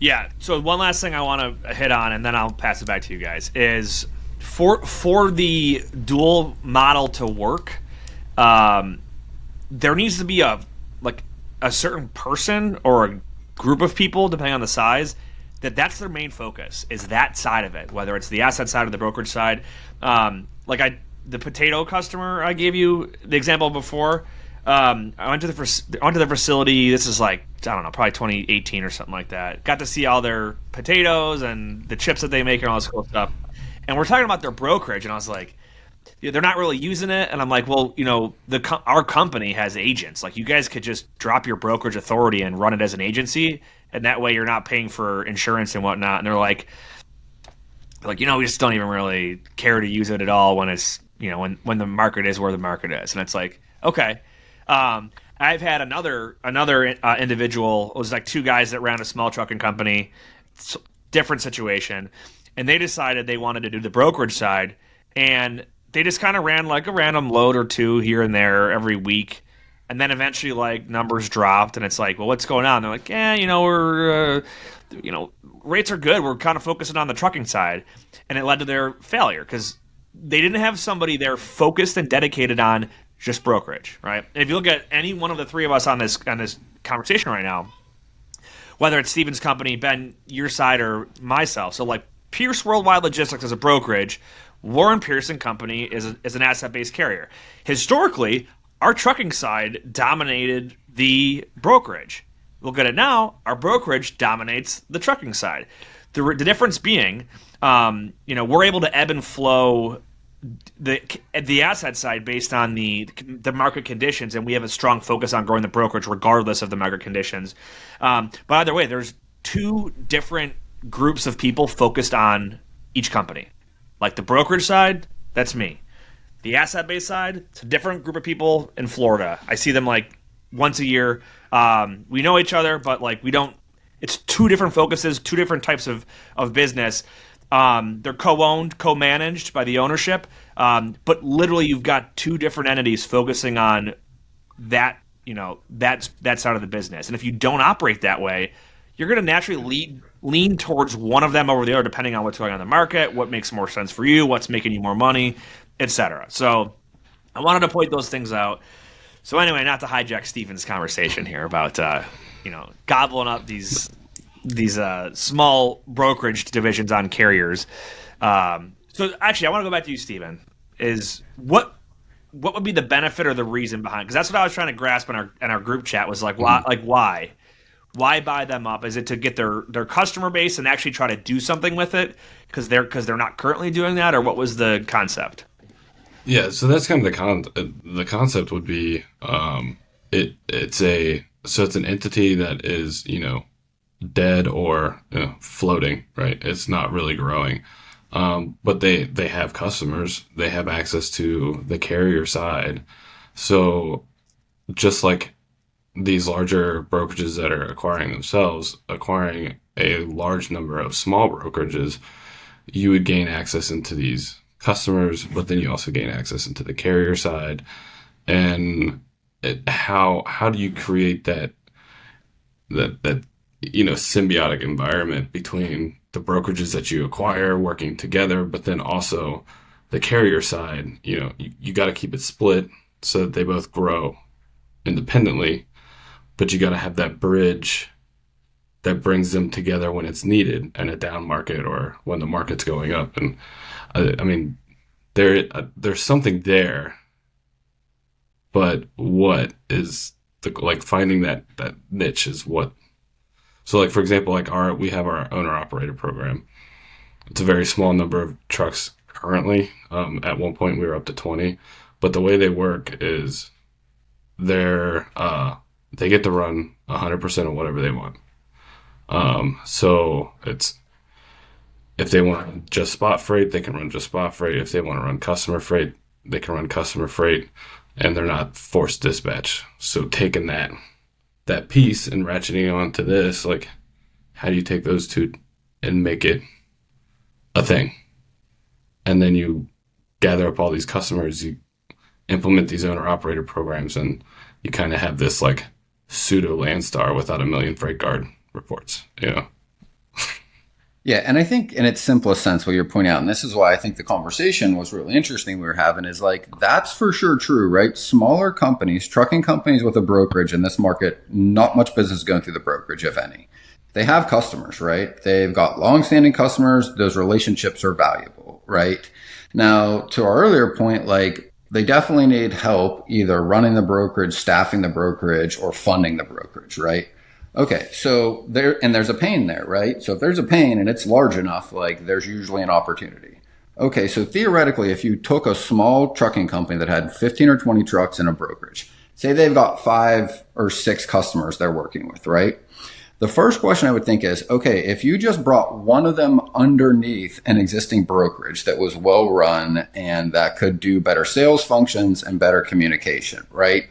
Yeah. So one last thing I want to hit on, and then I'll pass it back to you guys, is for the dual model to work, there needs to be a certain person or a group of people, depending on the size, that's their main focus, is that side of it, whether it's the asset side or the brokerage side. The potato customer I gave you the example before, I went to the facility. This is like, I don't know, probably 2018 or something like that. Got to see all their potatoes and the chips that they make and all this cool stuff. And we're talking about their brokerage, and I was like, they're not really using it. And I'm like, well, our company has agents. Like, you guys could just drop your brokerage authority and run it as an agency, and that way you're not paying for insurance and whatnot. And they're like, we just don't even really care to use it at all when it's, when the market is where the market is. And it's like, okay. I've had another individual. It was like two guys that ran a small trucking company, different situation, and they decided they wanted to do the brokerage side, and they just kind of ran like a random load or two here and there every week. And then eventually, like, numbers dropped, and it's like, well, what's going on? They're like, we're, rates are good. We're kind of focusing on the trucking side, and it led to their failure because they didn't have somebody there focused and dedicated on just brokerage, right? And if you look at any one of the three of us on this conversation right now, whether it's Steven's company, Ben, your side, or myself, so like Pierce Worldwide Logistics is a brokerage, Warren Pearson Company is an asset-based carrier. Historically, our trucking side dominated the brokerage. Look at it now, our brokerage dominates the trucking side. The difference being, we're able to ebb and flow the asset side based on the market conditions, and we have a strong focus on growing the brokerage regardless of the market conditions. But either way, there's two different groups of people focused on each company. Like the brokerage side, that's me. The asset-based side, it's a different group of people in Florida. I see them like once a year. We know each other, but like we don't. It's two different focuses, two different types of business. They're co-owned, co-managed by the ownership, but literally you've got two different entities focusing on that side of the business. And if you don't operate that way, you're going to naturally lean towards one of them over the other, depending on what's going on in the market, what makes more sense for you, what's making you more money, etc. So I wanted to point those things out. So anyway, not to hijack Steven's conversation here about gobbling up these small brokerage divisions on carriers. So actually, I want to go back to you, Steven. Is what would be the benefit or the reason behind? Because that's what I was trying to grasp in our group chat was like, why? Why buy them up? Is it to get their customer base and actually try to do something with it because they're not currently doing that, or what was the concept? Yeah, so that's kind of the concept would be it's an entity that is dead or floating, right? It's not really growing, but they have customers, they have access to the carrier side, so just like these larger brokerages that are acquiring a large number of small brokerages, you would gain access into these customers, but then you also gain access into the carrier side. And how do you create that symbiotic environment between the brokerages that you acquire working together, but then also the carrier side? You got to keep it split so that they both grow independently, but you got to have that bridge that brings them together when it's needed in a down market or when the market's going up. And I mean, there's something there, but what is finding that niche is what. So like, for example, we have our owner operator program. It's a very small number of trucks currently. At one point we were up to 20, but the way they work is they get to run 100% of whatever they want. So it's, if they want just spot freight, they can run just spot freight. If they want to run customer freight, they can run customer freight, and they're not forced dispatch. So taking that piece and ratcheting on to this, like, how do you take those two and make it a thing? And then you gather up all these customers, you implement these owner operator programs, and you kind of have this like pseudo Landstar without a million freight guard reports, Yeah, and I think in its simplest sense, what you're pointing out, and this is why I think the conversation was really interesting we were having, is like, that's for sure true, right? Smaller companies, trucking companies with a brokerage in this market, not much business going through the brokerage, if any. They have customers, right? They've got longstanding customers. Those relationships are valuable, right? Now, to our earlier point, like, they definitely need help either running the brokerage, staffing the brokerage, or funding the brokerage, right? Okay, so there's a pain there, right? So if there's a pain and it's large enough, like, there's usually an opportunity. Okay, so theoretically, if you took a small trucking company that had 15 or 20 trucks in a brokerage, say they've got 5 or 6 customers they're working with, right? The first question I would think is, okay, if you just brought one of them underneath an existing brokerage that was well run and that could do better sales functions and better communication, right?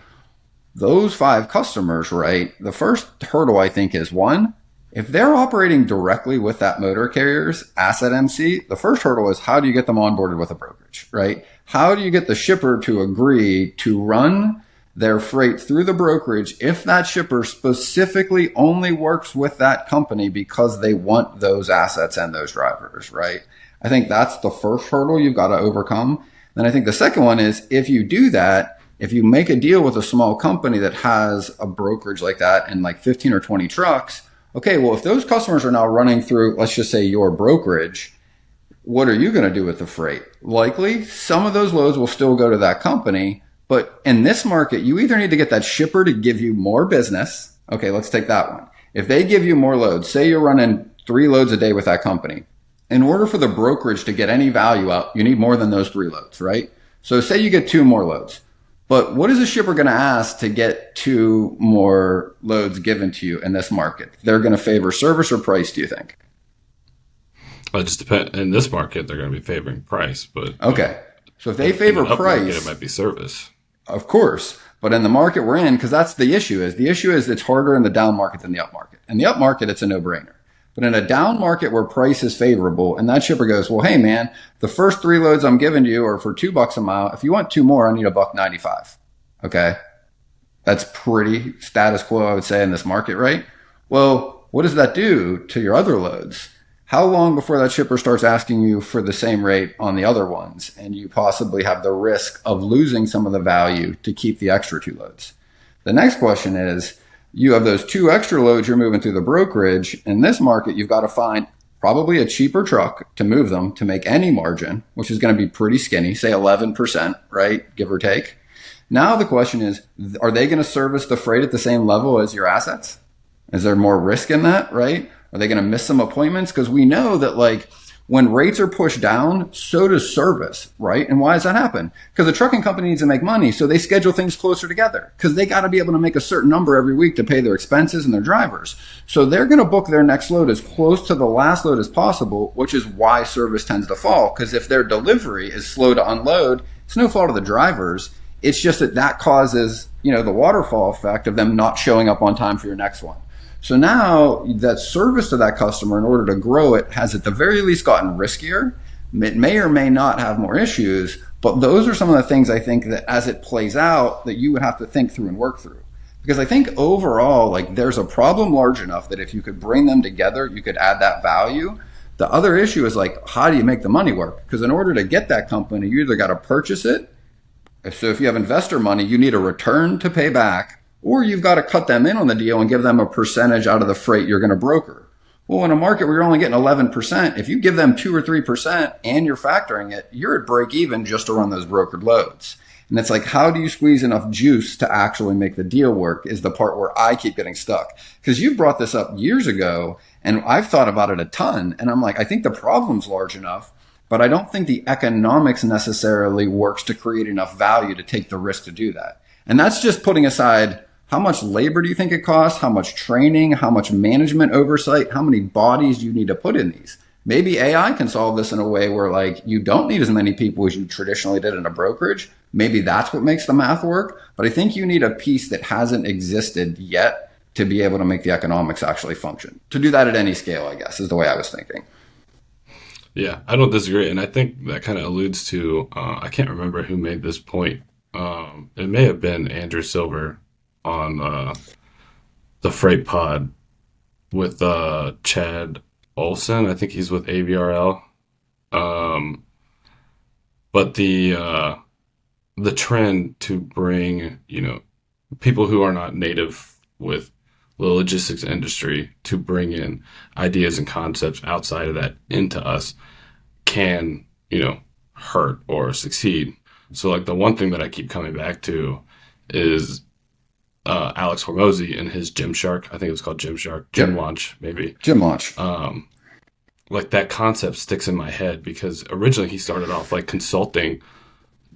Those 5 customers, right? The first hurdle, I think, is one, if they're operating directly with that motor carrier's asset MC, the first hurdle is, how do you get them onboarded with a brokerage, right? How do you get the shipper to agree to run their freight through the brokerage if that shipper specifically only works with that company because they want those assets and those drivers, right? I think that's the first hurdle you've got to overcome. Then I think the second one is if you do that, if you make a deal with a small company that has a brokerage like that and like 15 or 20 trucks, okay, well, if those customers are now running through, let's just say your brokerage, what are you going to do with the freight? Likely, some of those loads will still go to that company. But in this market, you either need to get that shipper to give you more business. Okay, let's take that one. If they give you more loads, say you're running 3 loads a day with that company. In order for the brokerage to get any value out, you need more than those 3 loads, right? So say you get 2 more loads. But what is a shipper going to ask to get 2 more loads given to you in this market? They're going to favor service or price, do you think? Well, it just depends. In this market, they're going to be favoring price. But okay. So if they favor price, market, it might be service. Of course. But in the market we're in, because that's the issue is it's harder in the down market than the up market. In the up market, it's a no-brainer. But in a down market where price is favorable and that shipper goes, well, hey man, the first 3 loads I'm giving you are for $2 a mile. If you want 2 more, I need $1.95. Okay. That's pretty status quo, I would say, in this market, right? Well, what does that do to your other loads? How long before that shipper starts asking you for the same rate on the other ones and you possibly have the risk of losing some of the value to keep the extra 2 loads? The next question is, you have those 2 extra loads you're moving through the brokerage. In this market, you've got to find probably a cheaper truck to move them to make any margin, which is going to be pretty skinny, say 11%, right? Give or take. Now the question is, are they going to service the freight at the same level as your assets? Is there more risk in that, right? Are they going to miss some appointments? Because we know that like when rates are pushed down, so does service, right? And why does that happen? Because the trucking company needs to make money. So they schedule things closer together because they got to be able to make a certain number every week to pay their expenses and their drivers. So they're going to book their next load as close to the last load as possible, which is why service tends to fall. Because if their delivery is slow to unload, it's no fault of the drivers. It's just that causes, the waterfall effect of them not showing up on time for your next one. So now that service to that customer in order to grow it has at the very least gotten riskier. It may or may not have more issues, but those are some of the things I think that as it plays out that you would have to think through and work through. Because I think overall, like there's a problem large enough that if you could bring them together, you could add that value. The other issue is like, how do you make the money work? Because in order to get that company, you either got to purchase it. So if you have investor money, you need a return to pay back. Or you've got to cut them in on the deal and give them a percentage out of the freight you're going to broker. Well, in a market where you're only getting 11%, if you give them 2 or 3% and you're factoring it, you're at break even just to run those brokered loads. And it's like, how do you squeeze enough juice to actually make the deal work is the part where I keep getting stuck. Because you brought this up years ago and I've thought about it a ton. And I'm like, I think the problem's large enough, but I don't think the economics necessarily works to create enough value to take the risk to do that. And that's just putting aside how much labor do you think it costs? How much training? How much management oversight? How many bodies do you need to put in these? Maybe AI can solve this in a way where like you don't need as many people as you traditionally did in a brokerage. Maybe that's what makes the math work. But I think you need a piece that hasn't existed yet to be able to make the economics actually function. To do that at any scale, I guess, is the way I was thinking. Yeah, I don't disagree. And I think that kind of alludes to, I can't remember who made this point. It may have been Andrew Silver on the Freight Pod with Chad Olson. I think he's with AVRL. But the trend to bring, people who are not native with the logistics industry to bring in ideas and concepts outside of that into us can, hurt or succeed. So like the one thing that I keep coming back to is Alex Hormozy and his Gymshark. I think it was called Gymshark. Gym Launch, maybe. Gym Launch. Like that concept sticks in my head because originally he started off like consulting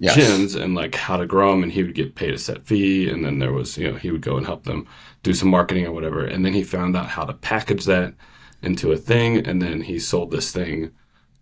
gyms and like how to grow them, and he would get paid a set fee, and then there was, he would go and help them do some marketing or whatever. And then he found out how to package that into a thing, and then he sold this thing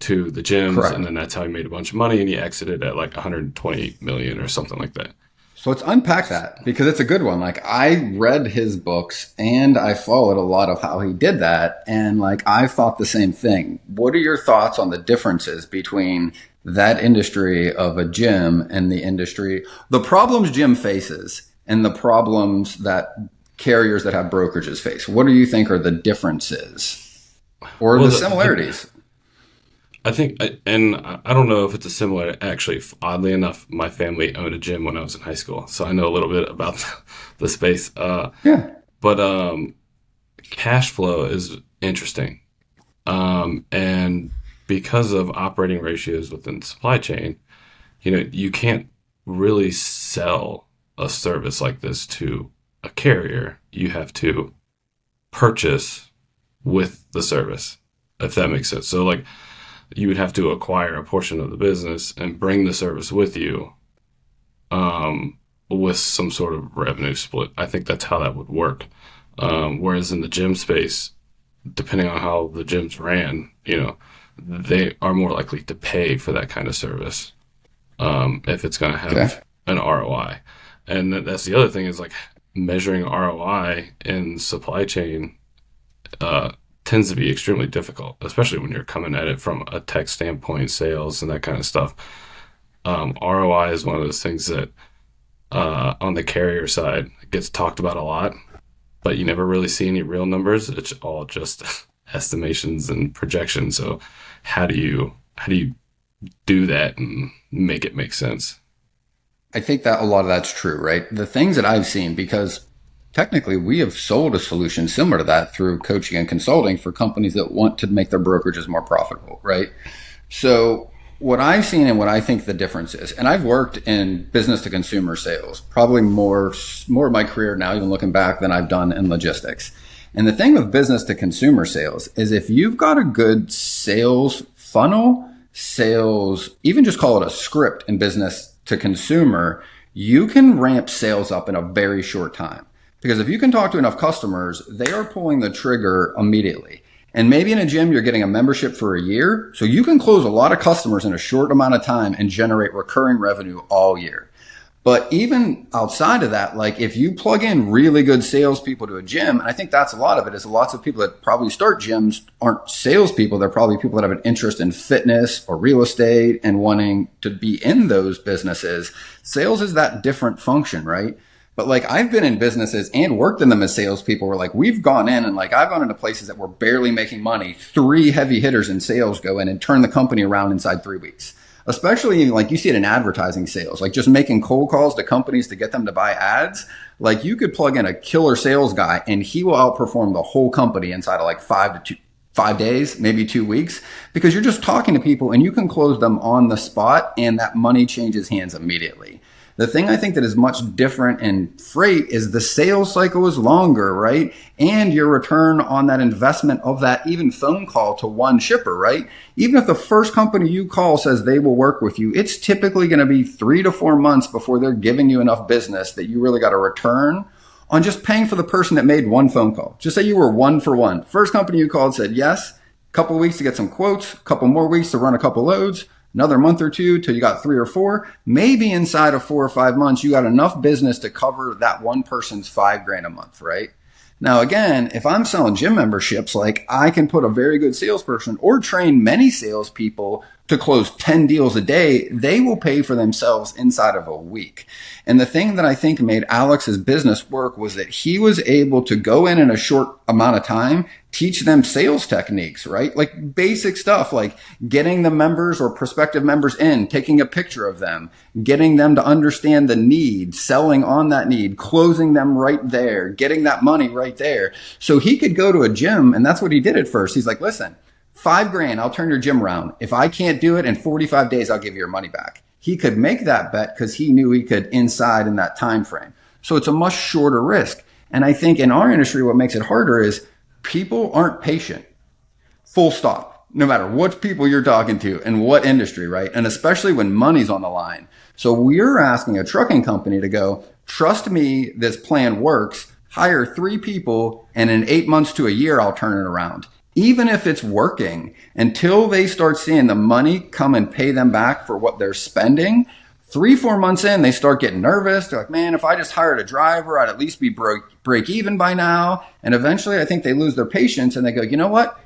to the gyms. Correct. And then that's how he made a bunch of money, and he exited at like 120 million or something like that. So let's unpack that because it's a good one. Like I read his books and I followed a lot of how he did that. And like I thought the same thing. What are your thoughts on the differences between that industry of a gym and the industry, the problems gym faces and the problems that carriers that have brokerages face? What do you think are the differences or the similarities? I think, and I don't know if it's a similar, actually, oddly enough, my family owned a gym when I was in high school, so I know a little bit about the space. But cash flow is interesting. And because of operating ratios within the supply chain, you can't really sell a service like this to a carrier. You have to purchase with the service, if that makes sense. So like, you would have to acquire a portion of the business and bring the service with you, with some sort of revenue split. I think that's how that would work. Whereas in the gym space, depending on how the gyms ran, they are more likely to pay for that kind of service, if it's going to have an ROI. And that's the other thing, is like measuring ROI in supply chain, tends to be extremely difficult, especially when you're coming at it from a tech standpoint, sales and that kind of stuff. ROI is one of those things that, on the carrier side, gets talked about a lot, but you never really see any real numbers. It's all just estimations and projections. So how do you do that and make it make sense? I think that a lot of that's true, right? The things that I've seen, because technically we have sold a solution similar to that through coaching and consulting for companies that want to make their brokerages more profitable, right? So what I've seen and what I think the difference is, and I've worked in business to consumer sales, probably more of my career now, even looking back, than I've done in logistics. And the thing with business to consumer sales is if you've got a good sales funnel, sales, even just call it a script in business to consumer, you can ramp sales up in a very short time. Because if you can talk to enough customers, they are pulling the trigger immediately. And maybe in a gym, you're getting a membership for a year. So you can close a lot of customers in a short amount of time and generate recurring revenue all year. But even outside of that, like if you plug in really good salespeople to a gym, and I think that's a lot of it, is lots of people that probably start gyms aren't salespeople. They're probably people that have an interest in fitness or real estate and wanting to be in those businesses. Sales is that different function, right? But like I've been in businesses and worked in them as salespeople where like we've gone in and like I've gone into places that were barely making money. 3 heavy hitters in sales go in and turn the company around inside 3 weeks. Especially like you see it in advertising sales, like just making cold calls to companies to get them to buy ads. Like you could plug in a killer sales guy and he will outperform the whole company inside of like 5 days, maybe 2 weeks, because you're just talking to people and you can close them on the spot and that money changes hands immediately. The thing I think that is much different in freight is the sales cycle is longer, right? And your return on that investment of that even phone call to one shipper, right? Even if the first company you call says they will work with you, it's typically going to be 3 to 4 months before they're giving you enough business that you really got a return on just paying for the person that made one phone call. Just say you were 1 for 1. First company you called said yes, a couple of weeks to get some quotes, a couple more weeks to run a couple loads, another month or 2 till you got 3 or 4. Maybe inside of 4 or 5 months, you got enough business to cover that one person's $5,000 a month, right? Now, again, if I'm selling gym memberships, like I can put a very good salesperson or train many salespeople to close 10 deals a day, they will pay for themselves inside of a week. And the thing that I think made Alex's business work was that he was able to go in a short amount of time, teach them sales techniques, right? Like basic stuff like getting the members or prospective members in, taking a picture of them, getting them to understand the need, selling on that need, closing them right there, getting that money right there. So he could go to a gym, and that's what he did at first. He's like, listen, $5,000, I'll turn your gym around. If I can't do it in 45 days, I'll give you your money back. He could make that bet because he knew he could inside in that time frame. So it's a much shorter risk. And I think in our industry, what makes it harder is people aren't patient. Full stop. No matter what people you're talking to and what industry, right? And especially when money's on the line. So we're asking a trucking company to go, trust me, this plan works. Hire 3 people and in 8 months to a year, I'll turn it around. Even if it's working, until they start seeing the money come and pay them back for what they're spending, 3-4 months in, they start getting nervous. They're like, man, if I just hired a driver, I'd at least be break even by now. And eventually I think they lose their patience and they go, you know what?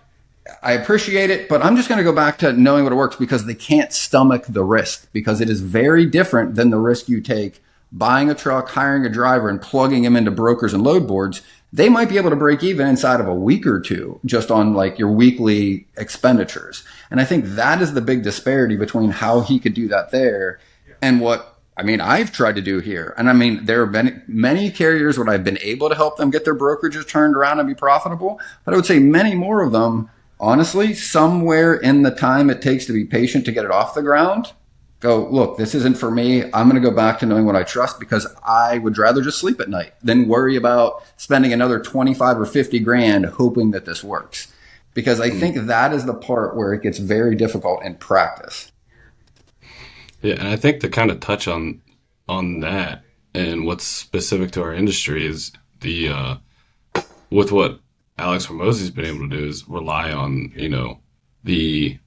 I appreciate it, but I'm just going to go back to knowing what it works, because they can't stomach the risk, because it is very different than the risk you take buying a truck, hiring a driver, and plugging him into brokers and load boards, they might be able to break even inside of a week or two just on like your weekly expenditures. And I think that is the big disparity between how he could do that there and what, I mean, I've tried to do here. And I mean, there have been many carriers where I've been able to help them get their brokerages turned around and be profitable. But I would say many more of them, honestly, somewhere in the time it takes to be patient to get it off the ground, go, look, this isn't for me. I'm going to go back to knowing what I trust because I would rather just sleep at night than worry about spending another 25 or 50 grand hoping that this works. Because I think that is the part where it gets very difficult in practice. Yeah, and I think to kind of touch on that and what's specific to our industry is the with what Alex Hormozi's been able to do is rely on, the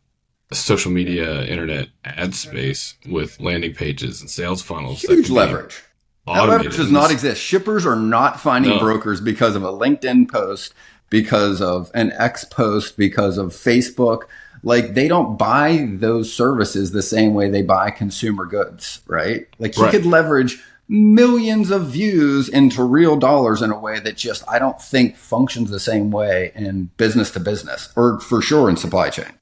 social media, internet ad space with landing pages and sales funnels. Huge leverage. That leverage does not exist. Shippers are not finding brokers because of a LinkedIn post, because of an X post, because of Facebook. Like, they don't buy those services the same way they buy consumer goods, right? Like, he could leverage millions of views into real dollars in a way that just, I don't think functions the same way in business to business, or for sure in supply chain.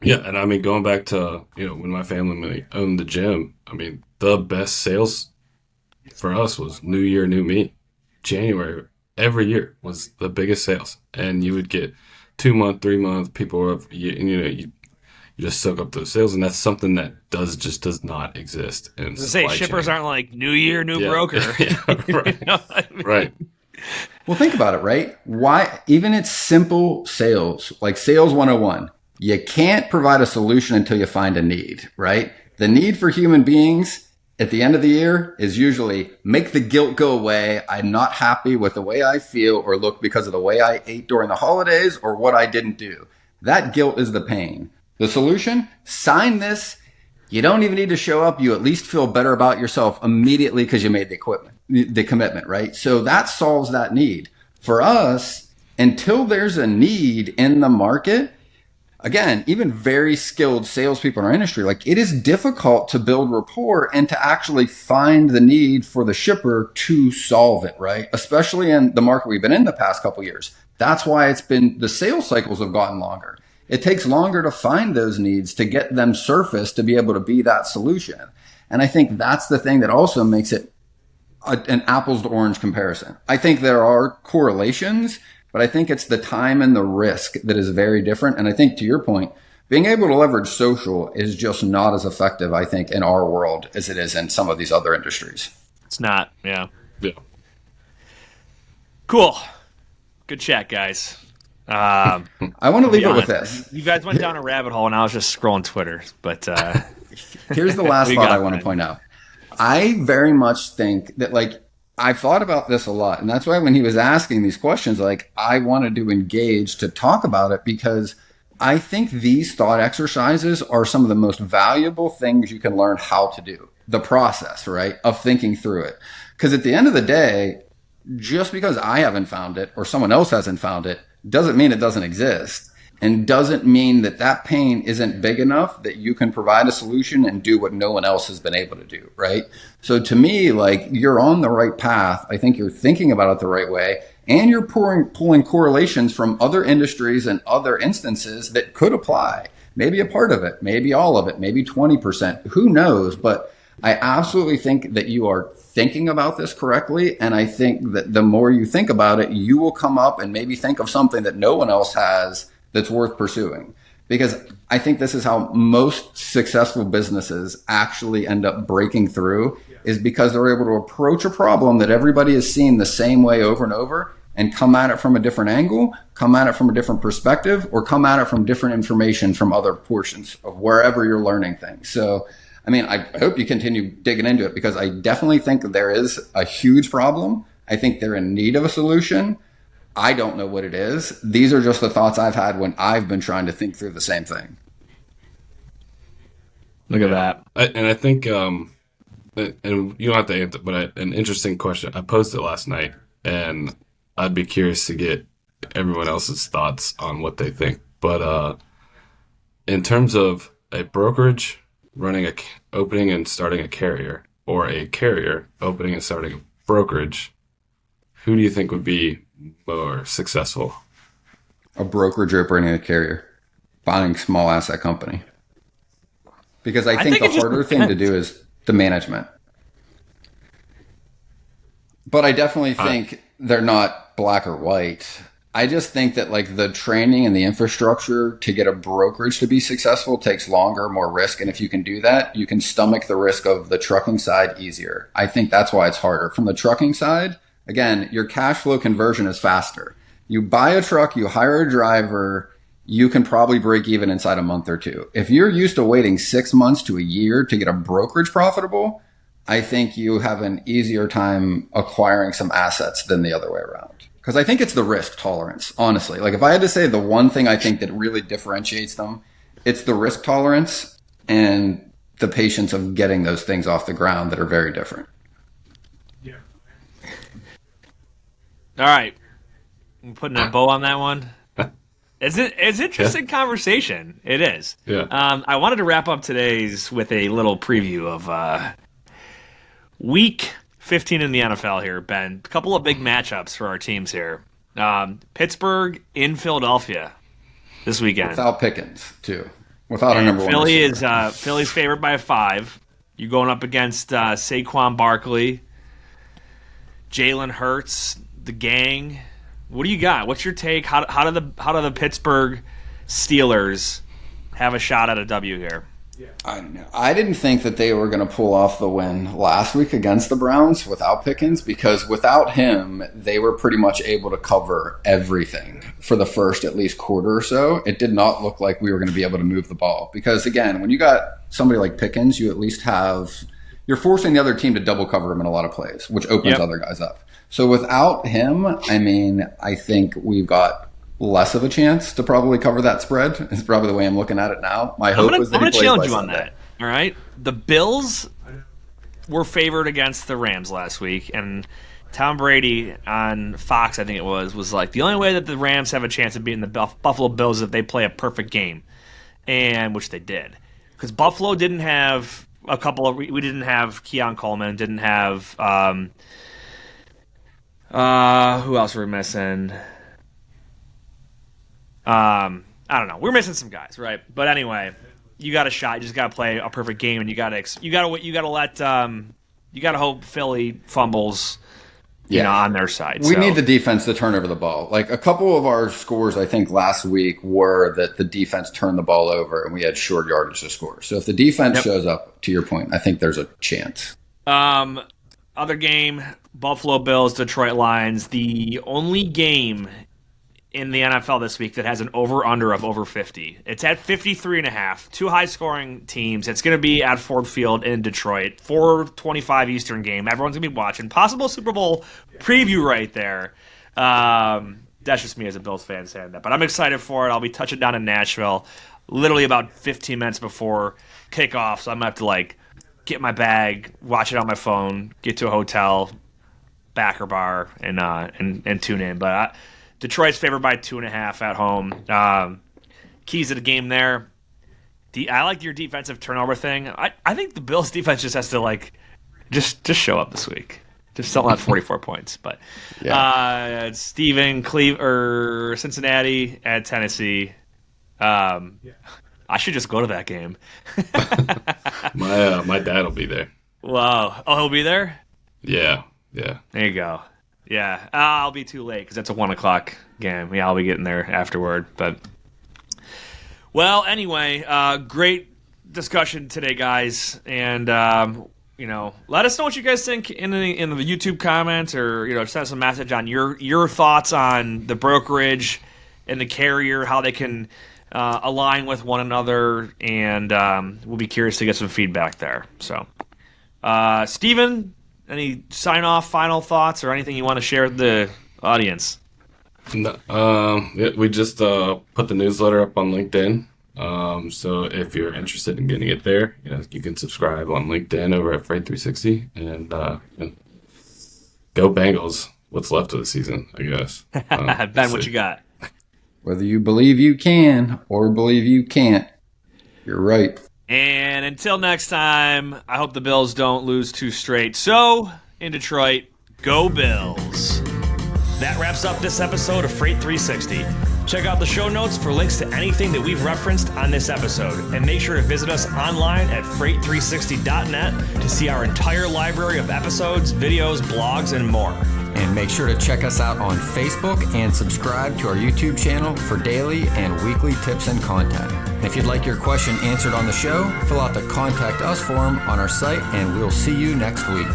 Yeah, and I mean, going back to, when my family owned the gym, I mean, the best sales for us was New Year, New Me. January, every year was the biggest sales. And you would get 2 month, 3 month, people were, you just soak up those sales. And that's something that does not exist in supply chain. Shippers aren't like New Year, New Broker. Yeah, right. Right. Well, think about it, right? Why, even it's simple sales, like sales 101. You can't provide a solution until you find a need, right? The need for human beings at the end of the year is usually make the guilt go away. I'm not happy with the way I feel or look because of the way I ate during the holidays or what I didn't do. That guilt is the pain. The solution, sign this. You don't even need to show up. You at least feel better about yourself immediately because you made the commitment, right? So that solves that need. For us, until there's a need in the market, again, even very skilled salespeople in our industry, like, it is difficult to build rapport and to actually find the need for the shipper to solve it, right? Especially in the market we've been in the past couple of years. That's why the sales cycles have gotten longer. It takes longer to find those needs, to get them surfaced, to be able to be that solution. And I think that's the thing that also makes it an apples to orange comparison. I think there are correlations, but I think it's the time and the risk that is very different. And I think, to your point, being able to leverage social is just not as effective, I think, in our world as it is in some of these other industries. It's not. Yeah. Yeah. Cool. Good chat, guys. I want to leave it with this. You guys went down a rabbit hole, and I was just scrolling Twitter. But here's the last thought I want to point out. I very much think that, like, I've thought about this a lot. And that's why when he was asking these questions, like, I wanted to engage to talk about it, because I think these thought exercises are some of the most valuable things you can learn how to do. The process, right, of thinking through it. Because at the end of the day, just because I haven't found it or someone else hasn't found it doesn't mean it doesn't exist, and doesn't mean that that pain isn't big enough that you can provide a solution and do what no one else has been able to do, right? So to me, like, you're on the right path. I think you're thinking about it the right way, and you're pulling correlations from other industries and other instances that could apply. Maybe a part of it, maybe all of it, maybe 20%, who knows? But I absolutely think that you are thinking about this correctly. And I think that the more you think about it, you will come up and maybe think of something that no one else has that's worth pursuing. Because I think this is how most successful businesses actually end up breaking through, is because they're able to approach a problem that everybody has seen the same way over and over, and come at it from a different angle, come at it from a different perspective, or come at it from different information from other portions of wherever you're learning things. So, I mean, I hope you continue digging into it, because I definitely think that there is a huge problem. I think they're in need of a solution. I don't know what it is. These are just the thoughts I've had when I've been trying to think through the same thing. Look at that. And I think, and you don't have to answer, but an interesting question. I posted last night, and I'd be curious to get everyone else's thoughts on what they think. But in terms of a brokerage running opening and starting a carrier, or a carrier opening and starting a brokerage, who do you think would be more successful? A brokerage opening a carrier, buying small asset company. Because I think the harder thing to do is the management. But I definitely think they're not black or white. I just think that like the training and the infrastructure to get a brokerage to be successful takes longer, more risk. And if you can do that, you can stomach the risk of the trucking side easier. I think that's why it's harder. From the trucking side, again, your cash flow conversion is faster. You buy a truck, you hire a driver, you can probably break even inside a month or two. If you're used to waiting 6 months to a year to get a brokerage profitable, I think you have an easier time acquiring some assets than the other way around. Because I think it's the risk tolerance, honestly. Like if I had to say the one thing I think that really differentiates them, it's the risk tolerance and the patience of getting those things off the ground that are very different. Yeah. All right. I'm putting a bow on that one. It's interesting conversation. It is. Yeah. I wanted to wrap up today's with a little preview of week 15 in the NFL here, Ben. A couple of big matchups for our teams here. Pittsburgh in Philadelphia this weekend. Without Pickens, too. Without a number one receiver. Philly's favored by 5. You're going up against Saquon Barkley, Jalen Hurts, the gang. What do you got? What's your take? How do the Pittsburgh Steelers have a shot at a W here? I don't know. I didn't think that they were going to pull off the win last week against the Browns without Pickens, because without him, they were pretty much able to cover everything for the first at least quarter or so. It did not look like we were going to be able to move the ball because, again, when you got somebody like Pickens, you at least you're forcing the other team to double cover him in a lot of plays, which opens other guys up. So without him, I mean, I think we've got less of a chance to probably cover that spread. Is probably the way I'm looking at it now. My hope was that he plays by Sunday. I'm going to challenge you on that. All right, the Bills were favored against the Rams last week, and Tom Brady on Fox, I think it was like the only way that the Rams have a chance of beating the Buffalo Bills is if they play a perfect game, and which they did, because Buffalo didn't have a couple of. We didn't have Keon Coleman, didn't have. Who else were we missing? I don't know. We're missing some guys, right? But anyway, you got a shot. You just got to play a perfect game, and you got to hope Philly fumbles, on their side. We need the defense to turn over the ball. Like a couple of our scores, I think last week were that the defense turned the ball over, and we had short yardage to score. So if the defense shows up, to your point, I think there's a chance. Other game, Buffalo Bills, Detroit Lions. The only game in the NFL this week that has an over-under of over 50. It's at 53.5. 2 high-scoring teams. It's going to be at Ford Field in Detroit. 4:25 Eastern game. Everyone's going to be watching. Possible Super Bowl preview right there. That's just me as a Bills fan saying that. But I'm excited for it. I'll be touching down in Nashville literally about 15 minutes before kickoff. So I'm going to have to, get my bag, watch it on my phone, get to a hotel, backer bar, and tune in. But Detroit's favored by 2.5 at home. Keys of the game there. I like your defensive turnover thing. I think the Bills defense just has to just show up this week. Just don't let 44 points. But Cincinnati at Tennessee. I should just go to that game. My dad will be there. Wow. Oh, he'll be there? Yeah. There you go. Yeah. I'll be too late because that's a 1 o'clock game. Yeah, I'll be getting there afterward. But anyway, great discussion today, guys. And let us know what you guys think in the YouTube comments, or send us a message on your thoughts on the brokerage and the carrier, how they can align with one another, and we'll be curious to get some feedback there. So, Steven, any sign-off, final thoughts, or anything you want to share with the audience? No, we just put the newsletter up on LinkedIn. So if you're interested in getting it there, you can subscribe on LinkedIn over at Freight 360, and go Bengals. What's left of the season, I guess. Ben, what you got? Whether you believe you can or believe you can't, you're right. And until next time, I hope the Bills don't lose 2 straight. So, in Detroit, go Bills. That wraps up this episode of Freight 360. Check out the show notes for links to anything that we've referenced on this episode. And make sure to visit us online at freight360.net to see our entire library of episodes, videos, blogs, and more. And make sure to check us out on Facebook and subscribe to our YouTube channel for daily and weekly tips and content. If you'd like your question answered on the show, fill out the Contact Us form on our site, and we'll see you next week.